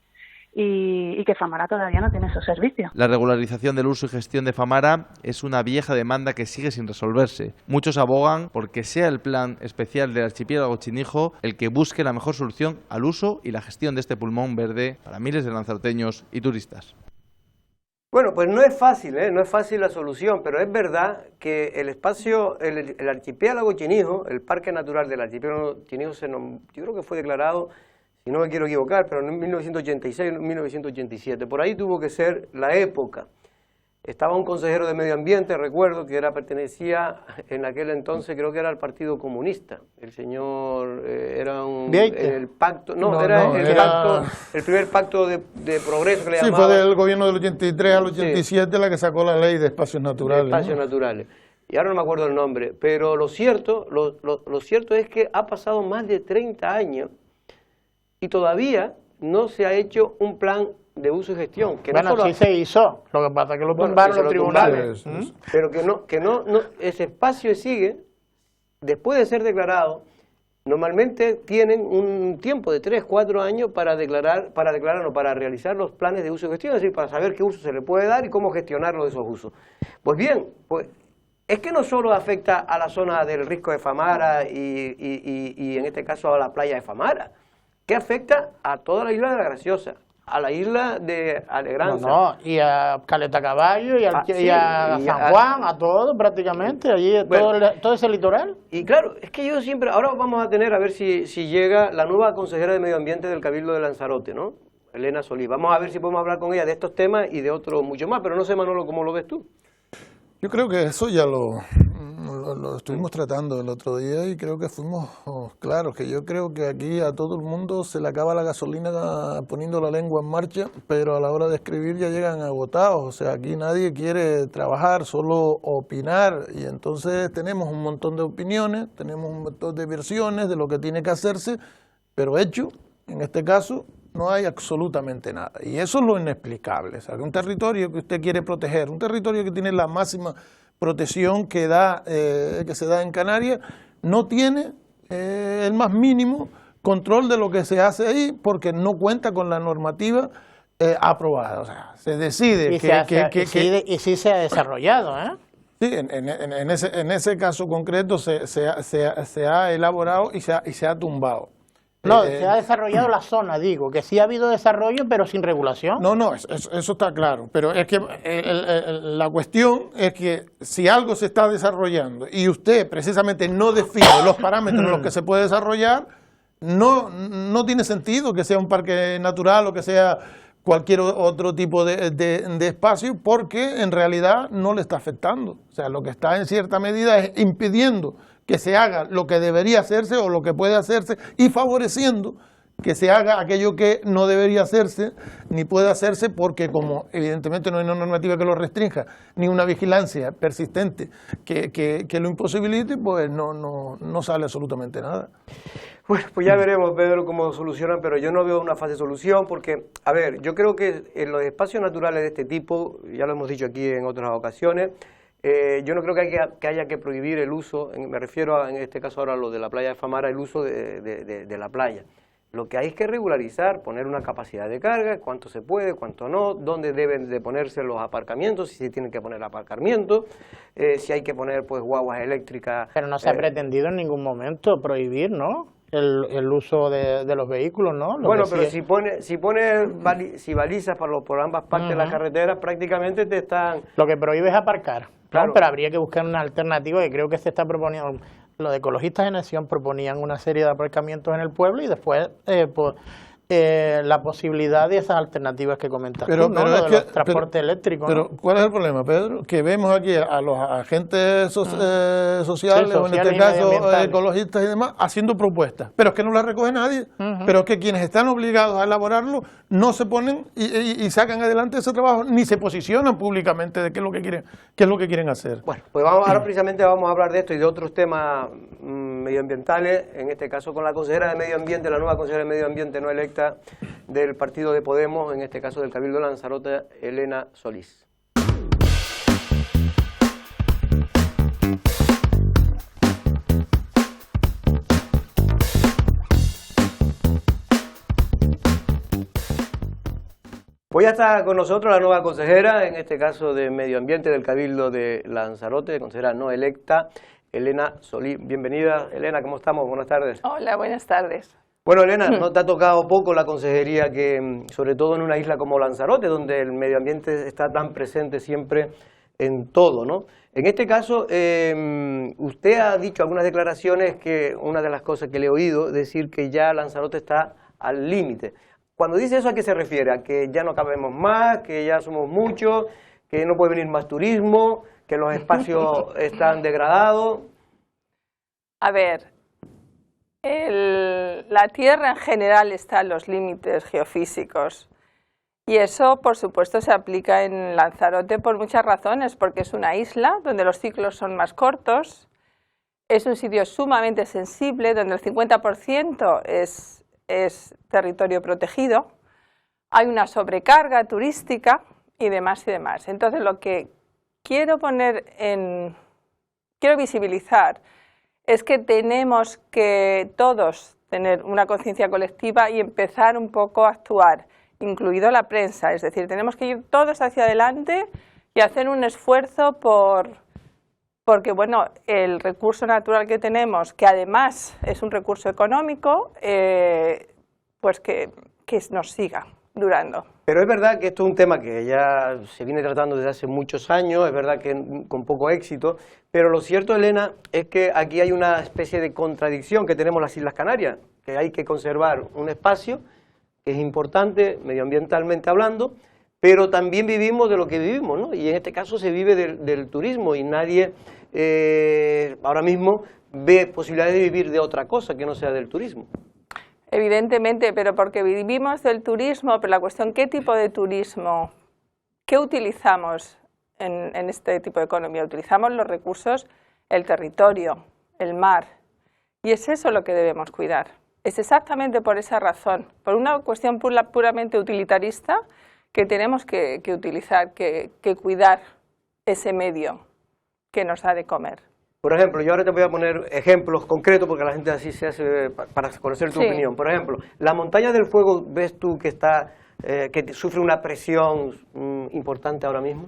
y que Famara todavía no tiene esos servicios. La regularización del uso y gestión de Famara es una vieja demanda que sigue sin resolverse. Muchos abogan porque sea el plan especial del archipiélago Chinijo el que busque la mejor solución al uso y la gestión de este pulmón verde para miles de lanzaroteños y turistas. Bueno, pues no es fácil, no es fácil la solución, pero es verdad que el espacio, el archipiélago Chinijo, el parque natural del archipiélago Chinijo, yo creo que fue declarado, si no me quiero equivocar, pero en 1986, 1987, por ahí tuvo que ser la época. Estaba un consejero de medio ambiente, recuerdo, que pertenecía en aquel entonces, creo que era al Partido Comunista. El señor era el pacto, el primer pacto de progreso que le llamaban. Sí, fue del gobierno del 83 al 87 la que sacó la ley de espacios naturales. Espacios naturales. Y ahora no me acuerdo el nombre, pero lo cierto es que ha pasado más de 30 años y todavía no se ha hecho un plan de uso y gestión. Que bueno, sí se hizo, lo que pasa es que lo tumbaron los tribunales. Pero que no, ese espacio sigue, después de ser declarado, normalmente tienen un tiempo de 3, 4 años para realizar los planes de uso y gestión, es decir, para saber qué uso se le puede dar y cómo gestionarlo de esos usos. Pues bien, es que no solo afecta a la zona del Risco de Famara y en este caso a la playa de Famara, que afecta a toda la isla de la Graciosa, a la isla de Alegranza. Y a Caleta Caballo, y a San Juan, a todo prácticamente, allí todo ese litoral. Y claro, es que yo siempre, ahora vamos a tener, a ver si llega la nueva consejera de Medio Ambiente del Cabildo de Lanzarote, ¿no? Elena Solís. Vamos a ver si podemos hablar con ella de estos temas y de otros mucho más, pero no sé, Manolo, ¿cómo lo ves tú? Yo creo que eso ya lo estuvimos tratando el otro día y creo que fuimos claros, que yo creo que aquí a todo el mundo se le acaba la gasolina poniendo la lengua en marcha, pero a la hora de escribir ya llegan agotados, o sea, aquí nadie quiere trabajar, solo opinar, y entonces tenemos un montón de opiniones, tenemos un montón de versiones de lo que tiene que hacerse, pero hecho, en este caso, no hay absolutamente nada. Y eso es lo inexplicable. O sea, que un territorio que usted quiere proteger, un territorio que tiene la máxima protección que se da en Canarias, no tiene el más mínimo control de lo que se hace ahí porque no cuenta con la normativa aprobada. O sea, se decide y sí se ha desarrollado, ¿eh? Sí, en ese caso concreto se ha elaborado y se ha tumbado. No, se ha desarrollado la zona, digo, que sí ha habido desarrollo, pero sin regulación. No, eso está claro, pero es que la cuestión es que si algo se está desarrollando y usted precisamente no define los parámetros en los que se puede desarrollar, no tiene sentido que sea un parque natural o que sea cualquier otro tipo de espacio, porque en realidad no le está afectando. O sea, lo que está en cierta medida es impidiendo que se haga lo que debería hacerse o lo que puede hacerse y favoreciendo que se haga aquello que no debería hacerse ni puede hacerse, porque como evidentemente no hay una normativa que lo restrinja ni una vigilancia persistente que lo imposibilite, pues no sale absolutamente nada. Bueno, pues ya veremos, Pedro, cómo solucionan, pero yo no veo una fácil solución porque, a ver, yo creo que en los espacios naturales de este tipo, ya lo hemos dicho aquí en otras ocasiones, yo no creo que haya que prohibir el uso, me refiero en este caso ahora a lo de la playa de Famara, el uso de la playa. Lo que hay es que regularizar, poner una capacidad de carga, cuánto se puede, cuánto no, dónde deben de ponerse los aparcamientos, si se tienen que poner aparcamientos, si hay que poner pues guaguas eléctricas. Pero no se ha pretendido en ningún momento prohibir, ¿no?, el uso de los vehículos, ¿no? Bueno, pero si balizas por ambas partes de la carretera, prácticamente te están... Lo que prohíbe es aparcar, claro. ¿no? Pero habría que buscar una alternativa, que creo que se está proponiendo. Los de Ecologistas en Acción proponían una serie de aparcamientos en el pueblo y después la posibilidad de esas alternativas que comentas tú, ¿no? Lo de los transportes eléctricos. Pero ¿no? ¿cuál es el problema, Pedro? Que vemos aquí a los agentes sociales, Sí, o en este y caso medioambientales, ecologistas y demás, haciendo propuestas, pero es que no las recoge nadie. Pero es que quienes están obligados a elaborarlo no se ponen y sacan adelante ese trabajo, ni se posicionan públicamente de qué es lo que quieren hacer. Bueno, pues ahora precisamente vamos a hablar de esto y de otros temas medioambientales, en este caso con la consejera de Medio Ambiente, la nueva consejera de Medio Ambiente no electa del partido de Podemos, en este caso del Cabildo de Lanzarote, Elena Solís. Pues ya está con nosotros la nueva consejera, en este caso de Medio Ambiente del Cabildo de Lanzarote, consejera no electa, Elena Solís. Bienvenida, Elena, ¿cómo estamos? Buenas tardes. Hola, buenas tardes. Bueno, Elena, no te ha tocado poco la consejería, que sobre todo en una isla como Lanzarote, donde el medio ambiente está tan presente siempre en todo, ¿no? En este caso, usted ha dicho algunas declaraciones que una de las cosas que le he oído decir que ya Lanzarote está al límite. Cuando dice eso, ¿a qué se refiere? ¿A que ya no cabemos más, que ya somos muchos, que no puede venir más turismo, que los espacios están degradados? A ver, la Tierra en general está en los límites geofísicos y eso, por supuesto, se aplica en Lanzarote por muchas razones, porque es una isla donde los ciclos son más cortos, es un sitio sumamente sensible donde el 50% es territorio protegido, hay una sobrecarga turística y demás y demás. Entonces, lo que quiero visibilizar es que tenemos que todos tener una conciencia colectiva y empezar un poco a actuar, incluido la prensa. Es decir, tenemos que ir todos hacia adelante y hacer un esfuerzo porque, bueno, el recurso natural que tenemos, que además es un recurso económico, pues que nos siga durando. Pero es verdad que esto es un tema que ya se viene tratando desde hace muchos años, es verdad que con poco éxito, pero lo cierto, Elena, es que aquí hay una especie de contradicción que tenemos las Islas Canarias, que hay que conservar un espacio que es importante medioambientalmente hablando, pero también vivimos de lo que vivimos, ¿no? Y en este caso se vive del turismo y nadie ahora mismo ve posibilidades de vivir de otra cosa que no sea del turismo. Evidentemente, pero porque vivimos del turismo, pero la cuestión, ¿qué tipo de turismo? ¿Qué utilizamos en este tipo de economía? Utilizamos los recursos, el territorio, el mar, y es eso lo que debemos cuidar. Es exactamente por esa razón, por una cuestión puramente utilitarista, que tenemos que utilizar, que cuidar ese medio que nos ha de comer. Por ejemplo, yo ahora te voy a poner ejemplos concretos porque la gente así se hace para conocer tu opinión. Por ejemplo, la montaña del Fuego, ¿ves tú que sufre una presión importante ahora mismo?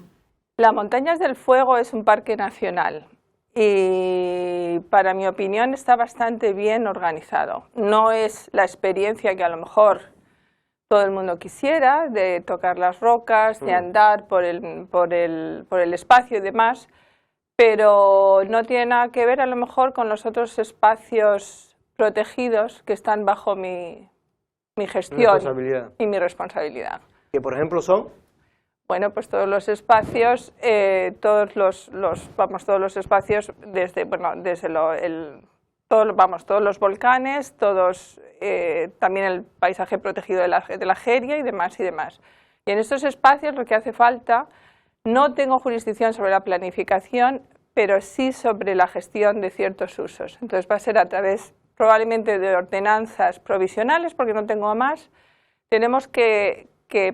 La Montañas del Fuego es un parque nacional y para mi opinión está bastante bien organizado. No es la experiencia que a lo mejor todo el mundo quisiera, de tocar las rocas, de andar por el espacio y demás, pero no tiene nada que ver a lo mejor con los otros espacios protegidos que están bajo mi gestión y mi responsabilidad. que por ejemplo son... Bueno, pues todos los espacios, todos los espacios desde todos los volcanes, también el paisaje protegido de la Jeria y demás y demás. Y en estos espacios lo que hace falta, no tengo jurisdicción sobre la planificación, pero sí sobre la gestión de ciertos usos. Entonces va a ser a través probablemente de ordenanzas provisionales, porque no tengo más. Tenemos que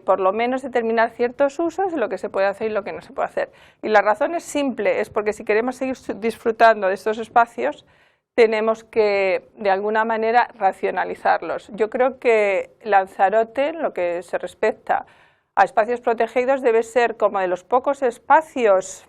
por lo menos determinar ciertos usos de lo que se puede hacer y lo que no se puede hacer. Y la razón es simple, es porque si queremos seguir disfrutando de estos espacios, tenemos que, de alguna manera, racionalizarlos. Yo creo que Lanzarote, en lo que se respecta a espacios protegidos, debe ser como de los pocos espacios,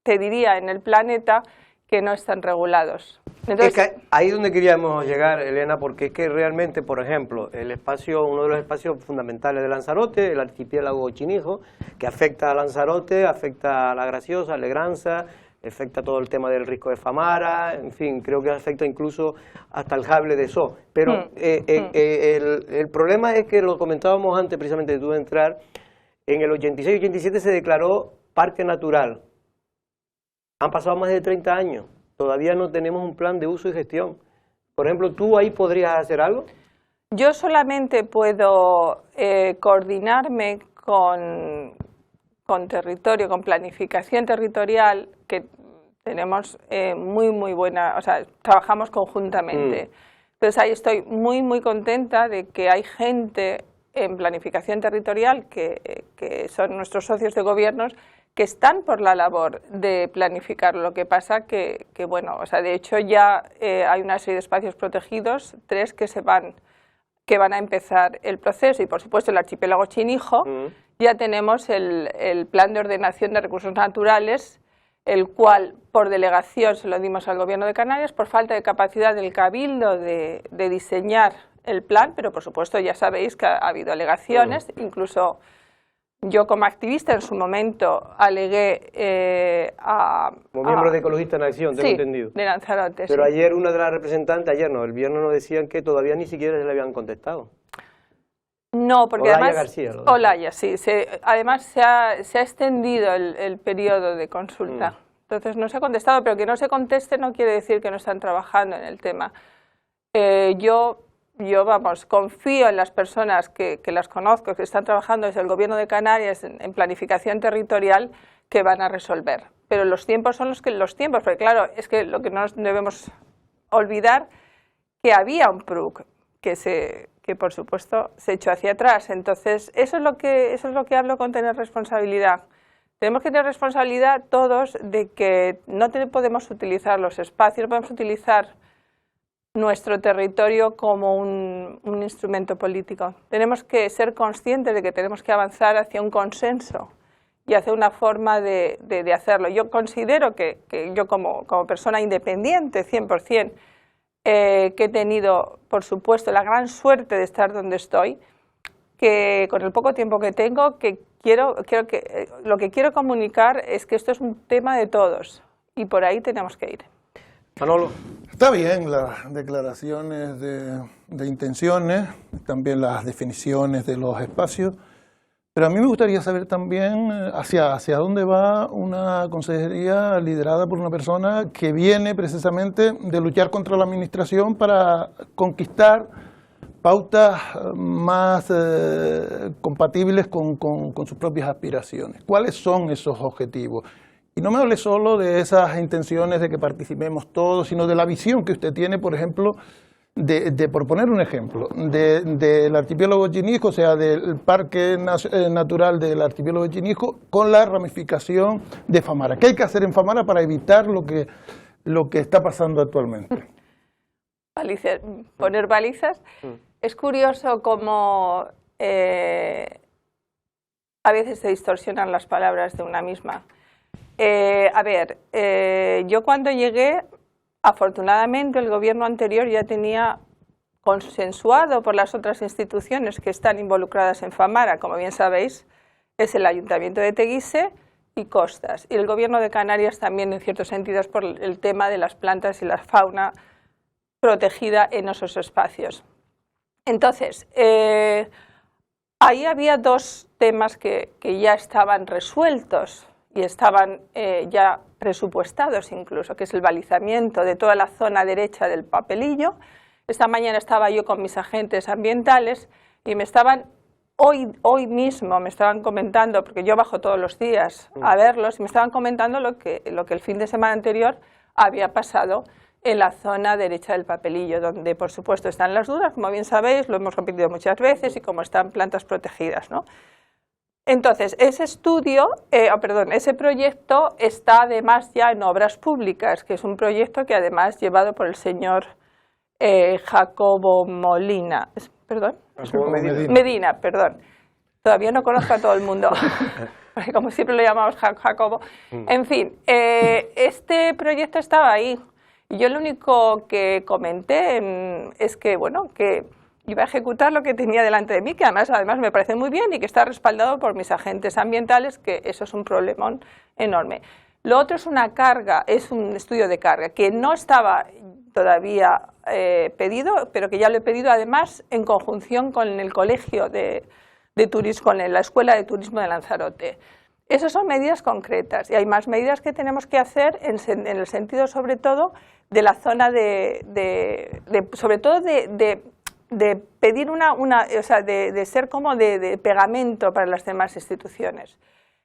te diría, en el planeta que no están regulados. Entonces, es que ahí es donde queríamos llegar, Elena, porque es que realmente, por ejemplo, uno de los espacios fundamentales de Lanzarote, el archipiélago Chinijo, que afecta a Lanzarote, afecta a La Graciosa, a Legranza, afecta todo el tema del Risco de Famara, en fin, creo que afecta incluso hasta el Jable de So. Pero el problema es que lo comentábamos antes, precisamente, de tú de entrar, en el 86 y 87 se declaró parque natural. Han pasado más de 30 años, todavía no tenemos un plan de uso y gestión. Por ejemplo, ¿tú ahí podrías hacer algo? Yo solamente puedo coordinarme con territorio, con planificación territorial, que tenemos muy buena, o sea, trabajamos conjuntamente. Entonces ahí estoy muy contenta de que hay gente en planificación territorial, que son nuestros socios de gobiernos, que están por la labor de planificar. Lo que pasa que bueno, o sea, de hecho ya hay una serie de espacios protegidos, 3 que van a empezar el proceso, y por supuesto el archipiélago Chinijo, ya tenemos el plan de ordenación de recursos naturales, el cual por delegación se lo dimos al Gobierno de Canarias, por falta de capacidad del Cabildo de diseñar el plan, pero por supuesto ya sabéis que ha habido alegaciones, incluso yo como activista en su momento alegué como miembro de Ecologistas en Acción, tengo entendido. De Lanzarote. Pero ayer una de las representantes, el viernes nos decían que todavía ni siquiera se le habían contestado. No, porque Olaya además... García. Olaya, sí. Además se ha extendido el periodo de consulta. Entonces no se ha contestado, pero que no se conteste no quiere decir que no están trabajando en el tema. Yo confío en las personas que las conozco, que están trabajando desde el Gobierno de Canarias en planificación territorial, que van a resolver. Pero los tiempos son los tiempos, porque claro, es que lo que no debemos olvidar, que había un PRUC que por supuesto se echó hacia atrás. Entonces eso es lo que hablo con tener responsabilidad. Tenemos que tener responsabilidad todos de que no podemos utilizar los espacios, no podemos utilizar nuestro territorio como un instrumento político. Tenemos que ser conscientes de que tenemos que avanzar hacia un consenso y hacia una forma de hacerlo. Yo considero que yo como persona independiente, 100%, que he tenido, por supuesto, la gran suerte de estar donde estoy, que con el poco tiempo que tengo, lo que quiero comunicar es que esto es un tema de todos y por ahí tenemos que ir. Manolo. Está bien las declaraciones de intenciones, también las definiciones de los espacios, pero a mí me gustaría saber también hacia dónde va una consejería liderada por una persona que viene precisamente de luchar contra la administración para conquistar pautas más compatibles con sus propias aspiraciones. ¿Cuáles son esos objetivos? Y no me hable solo de esas intenciones de que participemos todos, sino de la visión que usted tiene, por ejemplo, por poner un ejemplo, del archipiélago Chinijo, o sea, del Parque Natural del archipiélago Chinijo, con la ramificación de Famara. ¿Qué hay que hacer en Famara para evitar lo que está pasando actualmente? Poner balizas. Es curioso cómo a veces se distorsionan las palabras de una misma. Yo cuando llegué, afortunadamente el gobierno anterior ya tenía consensuado por las otras instituciones que están involucradas en Famara, como bien sabéis, es el Ayuntamiento de Teguise y Costas, y el gobierno de Canarias también en ciertos sentidos por el tema de las plantas y la fauna protegida en esos espacios. Entonces, Ahí había dos temas que ya estaban resueltos y estaban ya presupuestados incluso, que es el balizamiento de toda la zona derecha del Papelillo. Esta mañana estaba yo con mis agentes ambientales y me estaban, hoy mismo me estaban comentando, porque yo bajo todos los días a verlos, y me estaban comentando lo que el fin de semana anterior había pasado en la zona derecha del Papelillo, donde por supuesto están las dunas, como bien sabéis, lo hemos repetido muchas veces, y como están plantas protegidas, ¿no? Entonces, ese ese proyecto está además ya en Obras Públicas, que es un proyecto que además llevado por el señor Jacobo Molina, ¿perdón? Jacobo Medina, perdón. Todavía no conozco a todo el mundo, porque como siempre lo llamamos Jacobo. En fin, este proyecto estaba ahí. Y yo lo único que comenté es que, bueno, que iba a ejecutar lo que tenía delante de mí, que además me parece muy bien y que está respaldado por mis agentes ambientales, que eso es un problemón enorme. Lo otro es una carga, es un estudio de carga, que no estaba todavía pedido, pero que ya lo he pedido además en conjunción con el Colegio de Turismo, con la Escuela de Turismo de Lanzarote. Esas son medidas concretas y hay más medidas que tenemos que hacer en el sentido sobre todo de la zona de pedir de ser como de pegamento para las demás instituciones.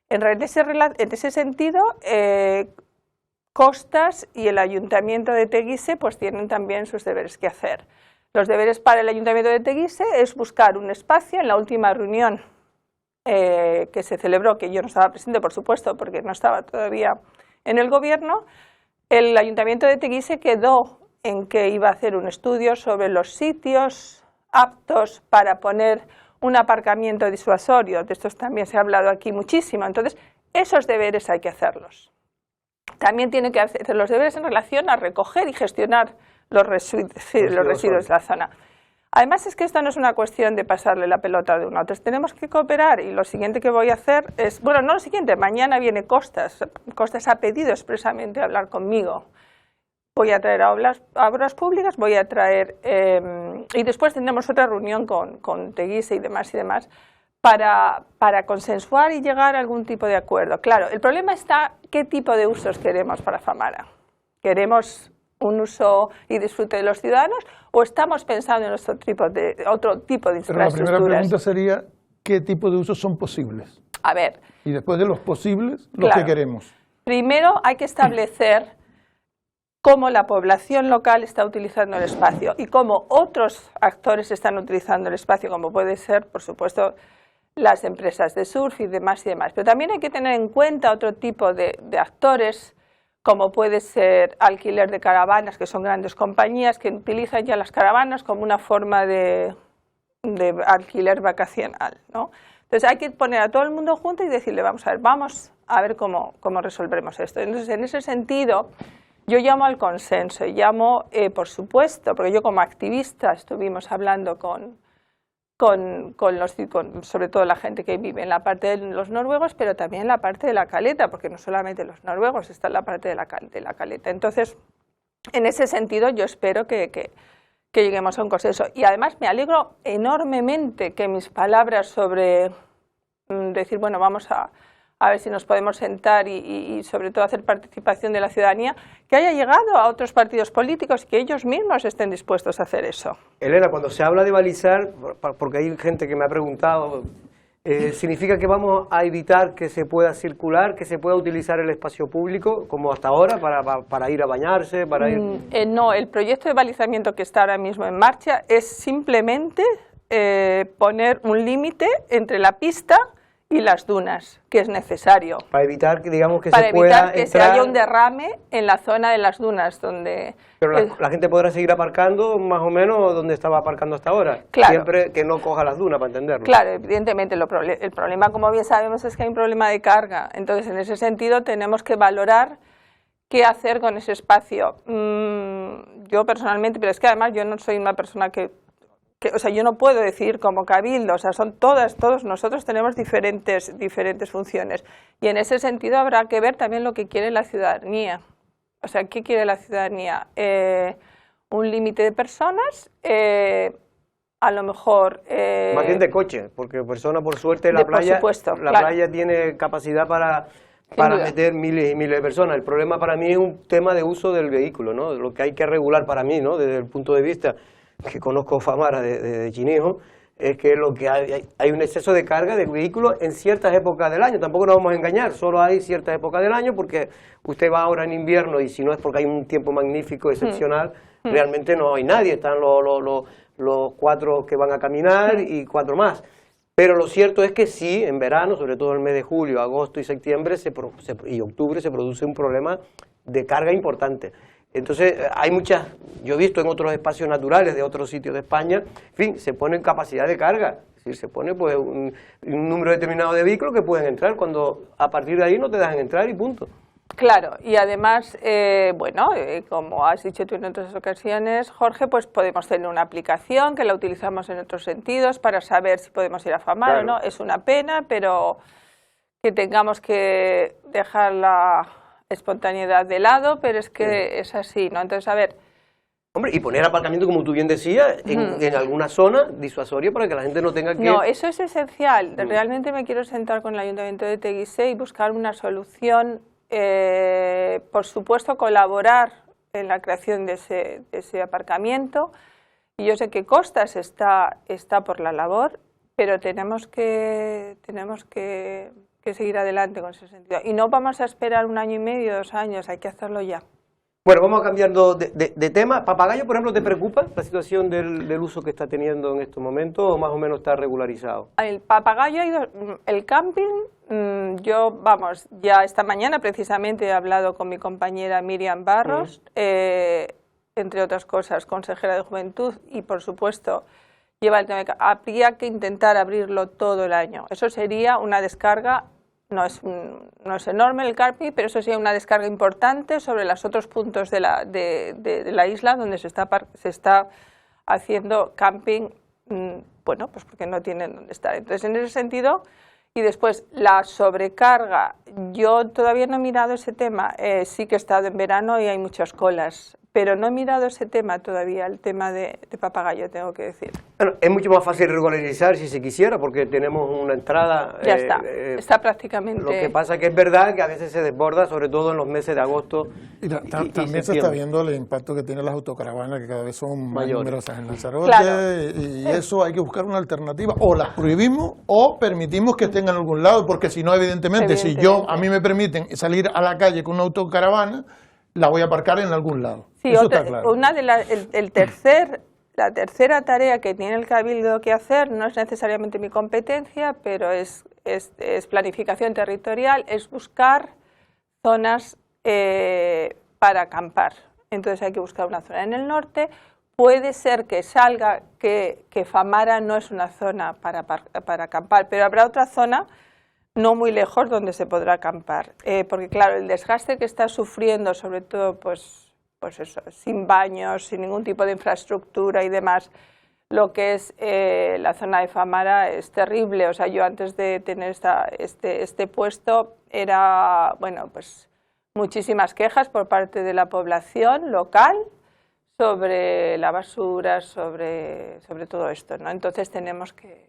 En ese sentido, Costas y el Ayuntamiento de Teguise pues tienen también sus deberes que hacer. Los deberes para el Ayuntamiento de Teguise es buscar un espacio. En la última reunión que se celebró, que yo no estaba presente, por supuesto, porque no estaba todavía en el gobierno, el Ayuntamiento de Teguise quedó en que iba a hacer un estudio sobre los sitios aptos para poner un aparcamiento disuasorio. De estos también se ha hablado aquí muchísimo. Entonces, esos deberes hay que hacerlos. También tiene que hacer los deberes en relación a recoger y gestionar los residuos de la zona. Además, es que esto no es una cuestión de pasarle la pelota de uno a otro. Tenemos que cooperar y lo siguiente que voy a hacer es, bueno, no lo siguiente, mañana viene Costas. Costas ha pedido expresamente hablar conmigo. Voy a traer a obras públicas, voy a traer, y después tendremos otra reunión con Teguise y demás para consensuar y llegar a algún tipo de acuerdo. Claro, el problema está qué tipo de usos queremos para Famara. ¿Queremos un uso y disfrute de los ciudadanos o estamos pensando en otro tipo de infraestructuras? Pero la primera pregunta sería, ¿qué tipo de usos son posibles? A ver. Y después de los posibles, los que queremos. Primero hay que establecer cómo la población local está utilizando el espacio y cómo otros actores están utilizando el espacio, como puede ser, por supuesto, las empresas de surf y demás. Pero también hay que tener en cuenta otro tipo de actores, como puede ser alquiler de caravanas, que son grandes compañías que utilizan ya las caravanas como una forma de alquiler vacacional, ¿no? Entonces hay que poner a todo el mundo junto y decirle, vamos a ver cómo resolvemos esto. Entonces, en ese sentido, yo llamo al consenso y llamo, por supuesto, porque yo como activista estuvimos hablando sobre todo la gente que vive en la parte de los noruegos, pero también en la parte de la caleta, porque no solamente los noruegos, está en la parte de la caleta. Entonces, en ese sentido, yo espero que lleguemos a un consenso. Y además me alegro enormemente que mis palabras sobre decir, bueno, vamos a ver si nos podemos sentar y sobre todo hacer participación de la ciudadanía, que haya llegado a otros partidos políticos y que ellos mismos estén dispuestos a hacer eso. Elena, cuando se habla de balizar, porque hay gente que me ha preguntado, ¿significa que vamos a evitar que se pueda circular, que se pueda utilizar el espacio público como hasta ahora para ir a bañarse? No, el proyecto de balizamiento que está ahora mismo en marcha es simplemente poner un límite entre la pista y las dunas, que es necesario. Para evitar que, digamos, que para se pueda evitar que entrar... se haya un derrame en la zona de las dunas, donde... Pero la gente podrá seguir aparcando más o menos donde estaba aparcando hasta ahora. Claro. Siempre que no coja las dunas, para entenderlo. Claro, evidentemente el problema, como bien sabemos, es que hay un problema de carga. Entonces, en ese sentido, tenemos que valorar qué hacer con ese espacio. Yo personalmente, pero es que además yo no soy una persona o sea, yo no puedo decir como cabildo, o sea, todos nosotros tenemos diferentes funciones y en ese sentido habrá que ver también lo que quiere la ciudadanía. O sea, ¿qué quiere la ciudadanía? Un límite de personas, a lo mejor... Más bien de coche, porque persona, por suerte, la por supuesto, la claro. playa tiene capacidad para duda. meter miles y miles de personas. El problema para mí es un tema de uso del vehículo, ¿no? Lo que hay que regular para mí, ¿no? Desde el punto de vista que conozco Famara de Chinijo, es que lo que hay un exceso de carga de vehículos en ciertas épocas del año. Tampoco nos vamos a engañar, solo hay ciertas épocas del año, porque usted va ahora en invierno y si no es porque hay un tiempo magnífico, excepcional, realmente no hay nadie. Están los 4 que van a caminar y 4 más. Pero lo cierto es que sí, en verano, sobre todo en el mes de julio, agosto y septiembre y octubre, se produce un problema de carga importante. Entonces, hay muchas, yo he visto en otros espacios naturales de otros sitios de España, en fin, se pone en capacidad de carga, es decir, se pone pues un número determinado de vehículos que pueden entrar, cuando a partir de ahí no te dejan entrar y punto. Claro, y además, como has dicho tú en otras ocasiones, Jorge, pues podemos tener una aplicación que la utilizamos en otros sentidos para saber si podemos ir a Famara o no. Es una pena, pero que tengamos que dejar la espontaneidad de lado, pero es que es así, ¿no? Entonces, a ver... Hombre, y poner aparcamiento, como tú bien decías, en alguna zona disuasoria para que la gente no tenga que... No, eso es esencial. Realmente me quiero sentar con el Ayuntamiento de Teguise y buscar una solución, por supuesto, colaborar en la creación de ese aparcamiento. Y yo sé que Costas está por la labor, pero tenemos que seguir adelante con ese sentido. Y no vamos a esperar 1 año y medio, 2 años, hay que hacerlo ya. Bueno, vamos cambiando de tema. ¿Papagayo, por ejemplo, te preocupa la situación del uso que está teniendo en estos momentos o más o menos está regularizado? El papagayo ha ido, el camping, ya esta mañana precisamente he hablado con mi compañera Miriam Barros, entre otras cosas, consejera de Juventud, y por supuesto lleva el tema de habría que intentar abrirlo todo el año. Eso sería una descarga. No es enorme el camping, pero eso sería una descarga importante sobre los otros puntos de la isla donde se está haciendo camping, bueno, pues porque no tienen dónde estar. Entonces, en ese sentido, y después la sobrecarga, yo todavía no he mirado ese tema, sí que he estado en verano y hay muchas colas, pero no he mirado ese tema todavía, el tema de papagayo, tengo que decir. Bueno, es mucho más fácil regularizar si se quisiera, porque tenemos una entrada... Ya está prácticamente... Lo que pasa es que es verdad que a veces se desborda, sobre todo en los meses de agosto y también se está viendo el impacto que tienen las autocaravanas, que cada vez son más numerosas en Lanzarote, Claro. y eso hay que buscar una alternativa. O las prohibimos o permitimos que estén en algún lado, porque si no, evidentemente, si a mí me permiten salir a la calle con una autocaravana, la voy a aparcar en algún lado. Sí, eso está claro. La tercera tarea que tiene el Cabildo que hacer no es necesariamente mi competencia, pero es planificación territorial, es buscar zonas para acampar. Entonces hay que buscar una zona en el norte. Puede ser que salga que Famara no es una zona para acampar, pero habrá otra zona no muy lejos donde se podrá acampar, porque claro, el desgaste que está sufriendo, sobre todo pues eso, sin baños, sin ningún tipo de infraestructura y demás, lo que es la zona de Famara es terrible. O sea, yo antes de tener este puesto era, bueno, pues muchísimas quejas por parte de la población local sobre la basura, sobre todo esto, ¿no? Entonces tenemos que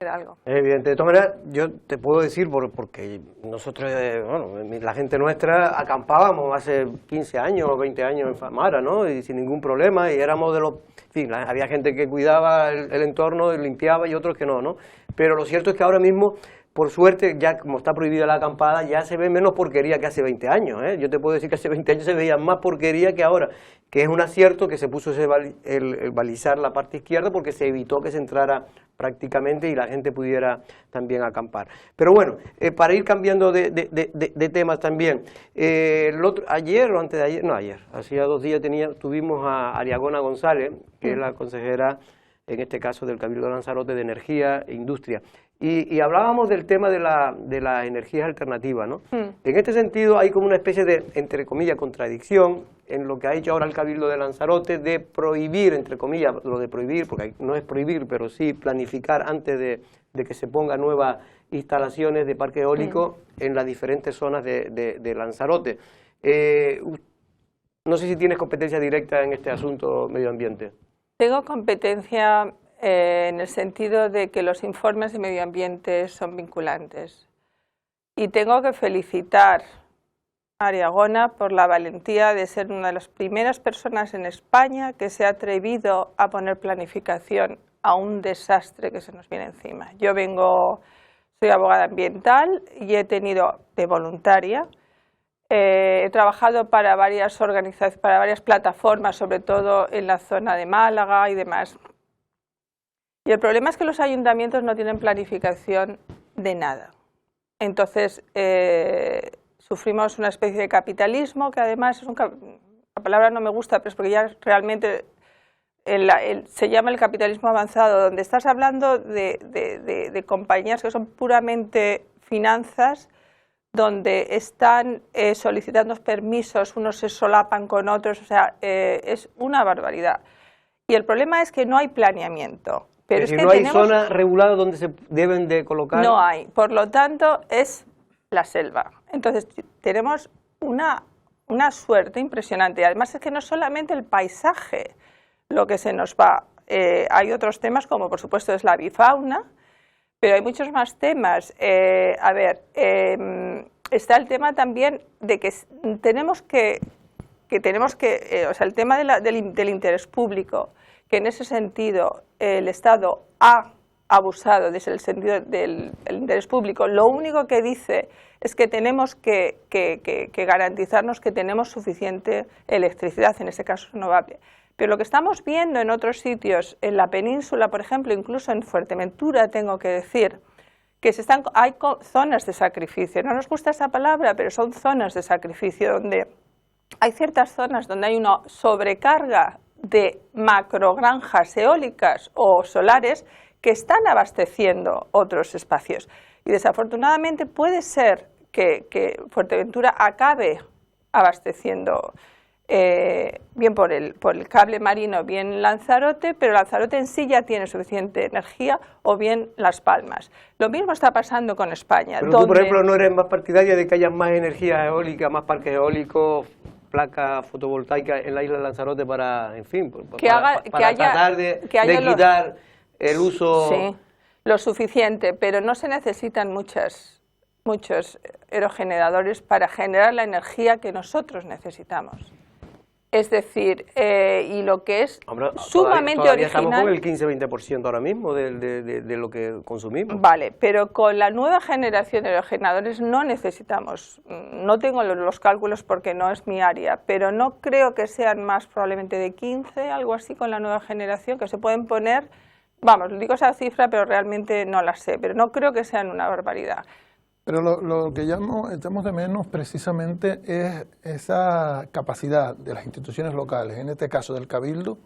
algo. Evidente. De todas maneras, yo te puedo decir, porque nosotros, la gente nuestra acampábamos hace 15 años o 20 años en Famara, ¿no? Y sin ningún problema, y éramos de los... En fin, había gente que cuidaba el entorno, limpiaba y otros que no. Pero lo cierto es que ahora mismo, por suerte, ya como está prohibida la acampada, ya se ve menos porquería que hace 20 años, ¿eh? Yo te puedo decir que hace 20 años se veía más porquería que ahora, que es un acierto que se puso el balizar la parte izquierda porque se evitó que se entrara prácticamente y la gente pudiera también acampar. Pero bueno, para ir cambiando de temas también, ayer o antes de ayer, no ayer, hacía 2 días tuvimos a Ariagona González, que es la consejera, en este caso del Cabildo de Lanzarote, de Energía e Industria. Y hablábamos del tema de las energías alternativas, ¿no? En este sentido hay como una especie de, entre comillas, contradicción en lo que ha hecho ahora el Cabildo de Lanzarote de prohibir, entre comillas, lo de prohibir, porque no es prohibir, pero sí planificar antes de que se pongan nuevas instalaciones de parque eólico en las diferentes zonas de Lanzarote. No sé si tienes competencia directa en este asunto medio ambiente. Tengo competencia en el sentido de que los informes de medio ambiente son vinculantes. Y tengo que felicitar a Ariagona por la valentía de ser una de las primeras personas en España que se ha atrevido a poner planificación a un desastre que se nos viene encima. Yo soy abogada ambiental y he tenido de voluntaria. He trabajado para varias plataformas, sobre todo en la zona de Málaga y demás. Y el problema es que los ayuntamientos no tienen planificación de nada. Entonces, sufrimos una especie de capitalismo que además, la palabra no me gusta, pero es porque ya realmente se llama el capitalismo avanzado, donde estás hablando de compañías que son puramente finanzas, donde están solicitando permisos, unos se solapan con otros, o sea, es una barbaridad. Y el problema es que no hay planeamiento. Pero es que no hay zonas reguladas donde se deben de colocar. No hay, por lo tanto es la selva. Entonces tenemos una suerte impresionante. Además es que no solamente el paisaje lo que se nos va, hay otros temas como por supuesto es la avifauna, pero hay muchos más temas. Está el tema también de que tenemos que o sea, el tema del interés público, que en ese sentido el Estado ha abusado desde el sentido del interés público. Lo único que dice es que tenemos que garantizarnos que tenemos suficiente electricidad, en este caso renovable. Pero lo que estamos viendo en otros sitios, en la península, por ejemplo, incluso en Fuerteventura, tengo que decir, que hay zonas de sacrificio. No nos gusta esa palabra, pero son zonas de sacrificio donde hay ciertas zonas donde hay una sobrecarga de macrogranjas eólicas o solares que están abasteciendo otros espacios. Y desafortunadamente puede ser que Fuerteventura acabe abasteciendo bien por el cable marino, bien Lanzarote, pero Lanzarote en sí ya tiene suficiente energía, o bien Las Palmas. Lo mismo está pasando con España. Pero tú, por ejemplo, no eres más partidaria de que haya más energía eólica, más parques eólicos, placas fotovoltaicas en la isla de Lanzarote para, en fin, para tratar de quitar el uso. Sí, lo suficiente, pero no se necesitan muchos aerogeneradores para generar la energía que nosotros necesitamos. Es decir, y lo que es sumamente todavía original... Estamos con el 15-20% ahora mismo de lo que consumimos. Vale, pero con la nueva generación de aerogeneradores no necesitamos, no tengo los cálculos porque no es mi área, pero no creo que sean más probablemente de 15, algo así con la nueva generación, que se pueden poner, vamos, digo esa cifra, pero realmente no la sé, pero no creo que sean una barbaridad. Pero lo que echamos de menos precisamente es esa capacidad de las instituciones locales, en este caso del Cabildo,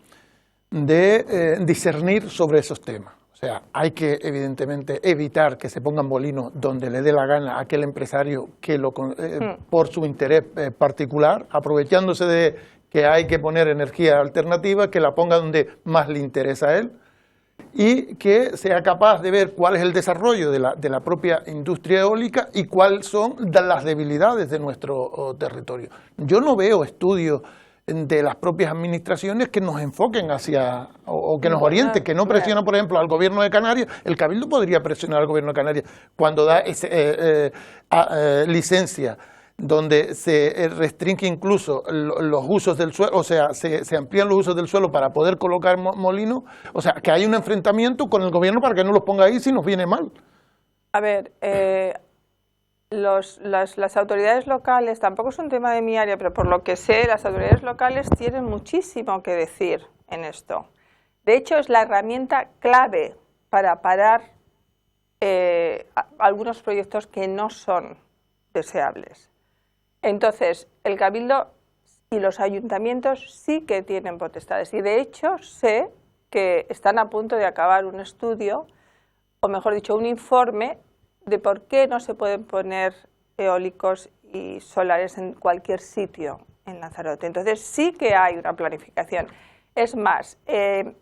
de discernir sobre esos temas. O sea, hay que evidentemente evitar que se pongan molinos donde le dé la gana a aquel empresario que por su interés particular, aprovechándose de que hay que poner energía alternativa, que la ponga donde más le interesa a él, y que sea capaz de ver cuál es el desarrollo de la propia industria eólica y cuáles son las debilidades de nuestro territorio. Yo no veo estudios de las propias administraciones que nos enfoquen hacia, o que nos orienten, que no presionan, por ejemplo, al gobierno de Canarias. El Cabildo podría presionar al gobierno de Canarias cuando da licencia, donde se restringe incluso los usos del suelo, o sea, se amplían los usos del suelo para poder colocar molinos, o sea, que hay un enfrentamiento con el gobierno para que no los ponga ahí si nos viene mal. A ver, las autoridades locales, tampoco es un tema de mi área, pero por lo que sé, las autoridades locales tienen muchísimo que decir en esto. De hecho, es la herramienta clave para parar algunos proyectos que no son deseables. Entonces, el Cabildo y los ayuntamientos sí que tienen potestades y de hecho sé que están a punto de acabar un estudio, o mejor dicho, un informe de por qué no se pueden poner eólicos y solares en cualquier sitio en Lanzarote. Entonces sí que hay una planificación. Es más, de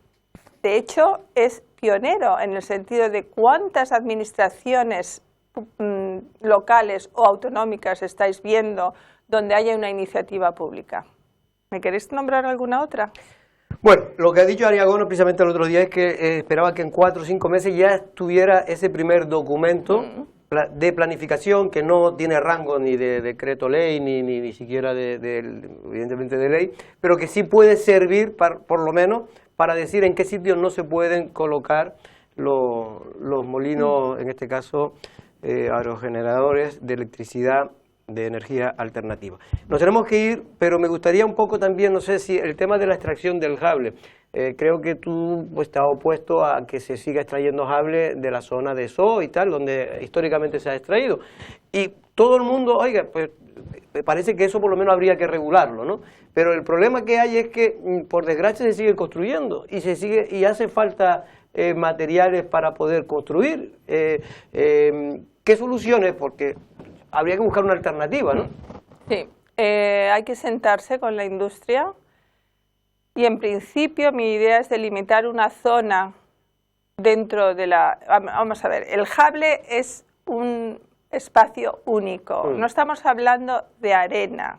hecho es pionero en el sentido de cuántas administraciones locales o autonómicas estáis viendo donde haya una iniciativa pública. ¿Me queréis nombrar alguna otra? Bueno, lo que ha dicho Ariagono precisamente el otro día es que esperaba que en 4 o 5 meses ya estuviera ese primer documento de planificación que no tiene rango ni de decreto ley ni siquiera evidentemente de ley, pero que sí puede servir por lo menos para decir en qué sitios no se pueden colocar los molinos, en este caso aerogeneradores de electricidad de energía alternativa. Nos tenemos que ir, pero me gustaría un poco también, no sé si el tema de la extracción del jable. Creo que tú estás opuesto a que se siga extrayendo jable de la zona de So y tal, donde históricamente se ha extraído. Y todo el mundo, oiga, pues me parece que eso por lo menos habría que regularlo, ¿no? Pero el problema que hay es que, por desgracia, se sigue construyendo y hace falta materiales para poder construir. ¿Qué soluciones? Porque habría que buscar una alternativa, ¿no? Sí, hay que sentarse con la industria y en principio mi idea es delimitar una zona dentro de la... Vamos a ver, el jable es un espacio único, no estamos hablando de arena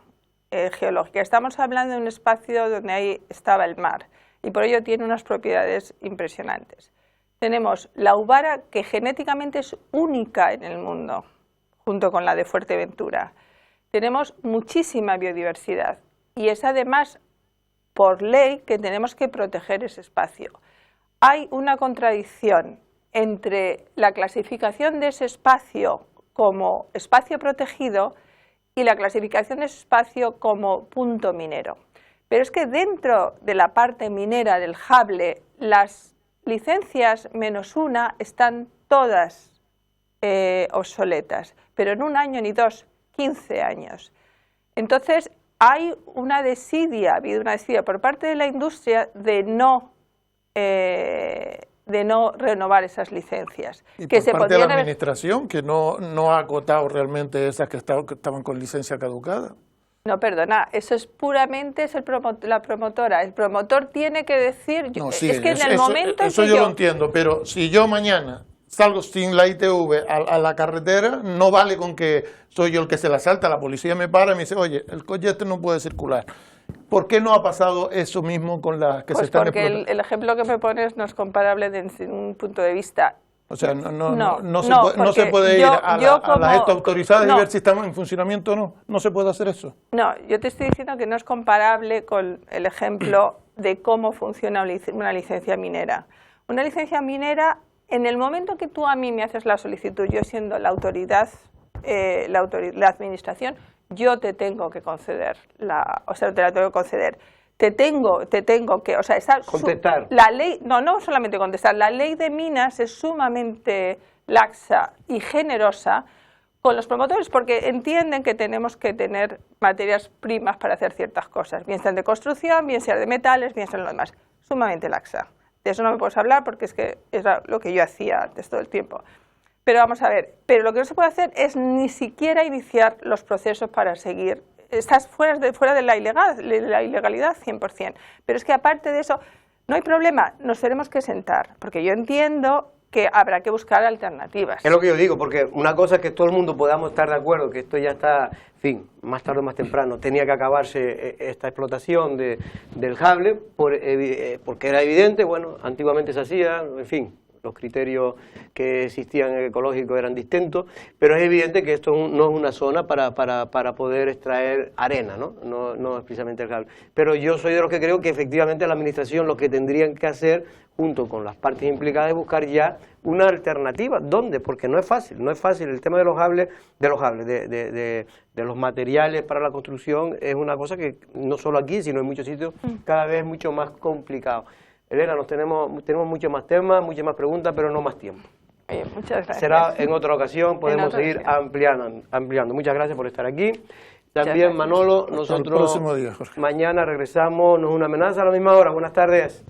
geológica, estamos hablando de un espacio donde ahí estaba el mar y por ello tiene unas propiedades impresionantes. Tenemos la Uvara, que genéticamente es única en el mundo, junto con la de Fuerteventura. Tenemos muchísima biodiversidad y es además por ley que tenemos que proteger ese espacio. Hay una contradicción entre la clasificación de ese espacio como espacio protegido y la clasificación de ese espacio como punto minero. Pero es que dentro de la parte minera del jable, las licencias -1 están todas obsoletas, pero en 1 año ni 2, 15 años. Entonces hay una desidia, ha habido una desidia por parte de la industria de no renovar esas licencias. Y que por se parte de la podrían administración, que no ha acotado realmente esas que estaban con licencia caducada. No, perdona, eso es puramente la promotora. El promotor tiene que decir... No, sí, es que en el momento eso que yo lo entiendo, pero si yo mañana salgo sin la ITV a la carretera, no vale con que soy yo el que se la salta, la policía me para y me dice, oye, el coche este no puede circular. ¿Por qué no ha pasado eso mismo con las que se están explotando? Porque el ejemplo que me pones no es comparable desde un punto de vista. O sea, no se puede ir a las autorizadas y ver si están en funcionamiento o no. No se puede hacer eso. No, yo te estoy diciendo que no es comparable con el ejemplo de cómo funciona una licencia minera. Una licencia minera, en el momento que tú a mí me haces la solicitud, yo siendo la autoridad, la administración, yo te tengo que conceder te la tengo que conceder. Te tengo que, o sea, contestar. La ley, no solamente contestar, la ley de minas es sumamente laxa y generosa con los promotores porque entienden que tenemos que tener materias primas para hacer ciertas cosas, bien sean de construcción, bien sean de metales, bien sean lo demás, sumamente laxa. De eso no me puedes hablar porque es que es lo que yo hacía antes todo el tiempo. Pero vamos a ver, pero lo que no se puede hacer es ni siquiera iniciar los procesos para seguir. Estás fuera de la ilegalidad 100%. Pero es que aparte de eso, no hay problema, nos tenemos que sentar, porque yo entiendo que habrá que buscar alternativas. Es lo que yo digo, porque una cosa es que todo el mundo podamos estar de acuerdo, que esto ya está, en fin, más tarde o más temprano, tenía que acabarse esta explotación del jable, porque era evidente, bueno, antiguamente se hacía, en fin, los criterios que existían ecológicos eran distintos, pero es evidente que esto no es una zona para poder extraer arena, no es precisamente el jable. Pero yo soy de los que creo que efectivamente la administración lo que tendrían que hacer, junto con las partes implicadas, es buscar ya una alternativa. ¿Dónde? Porque no es fácil el tema de los jables, de los materiales para la construcción, es una cosa que no solo aquí, sino en muchos sitios, cada vez es mucho más complicado. Elena, tenemos muchos más temas, muchas más preguntas, pero no más tiempo. Muchas gracias. Será en otra ocasión, podemos seguir ampliando. Muchas gracias por estar aquí. También, Manolo, nosotros el próximo día, Jorge. Mañana regresamos, no es una amenaza, a la misma hora. Buenas tardes.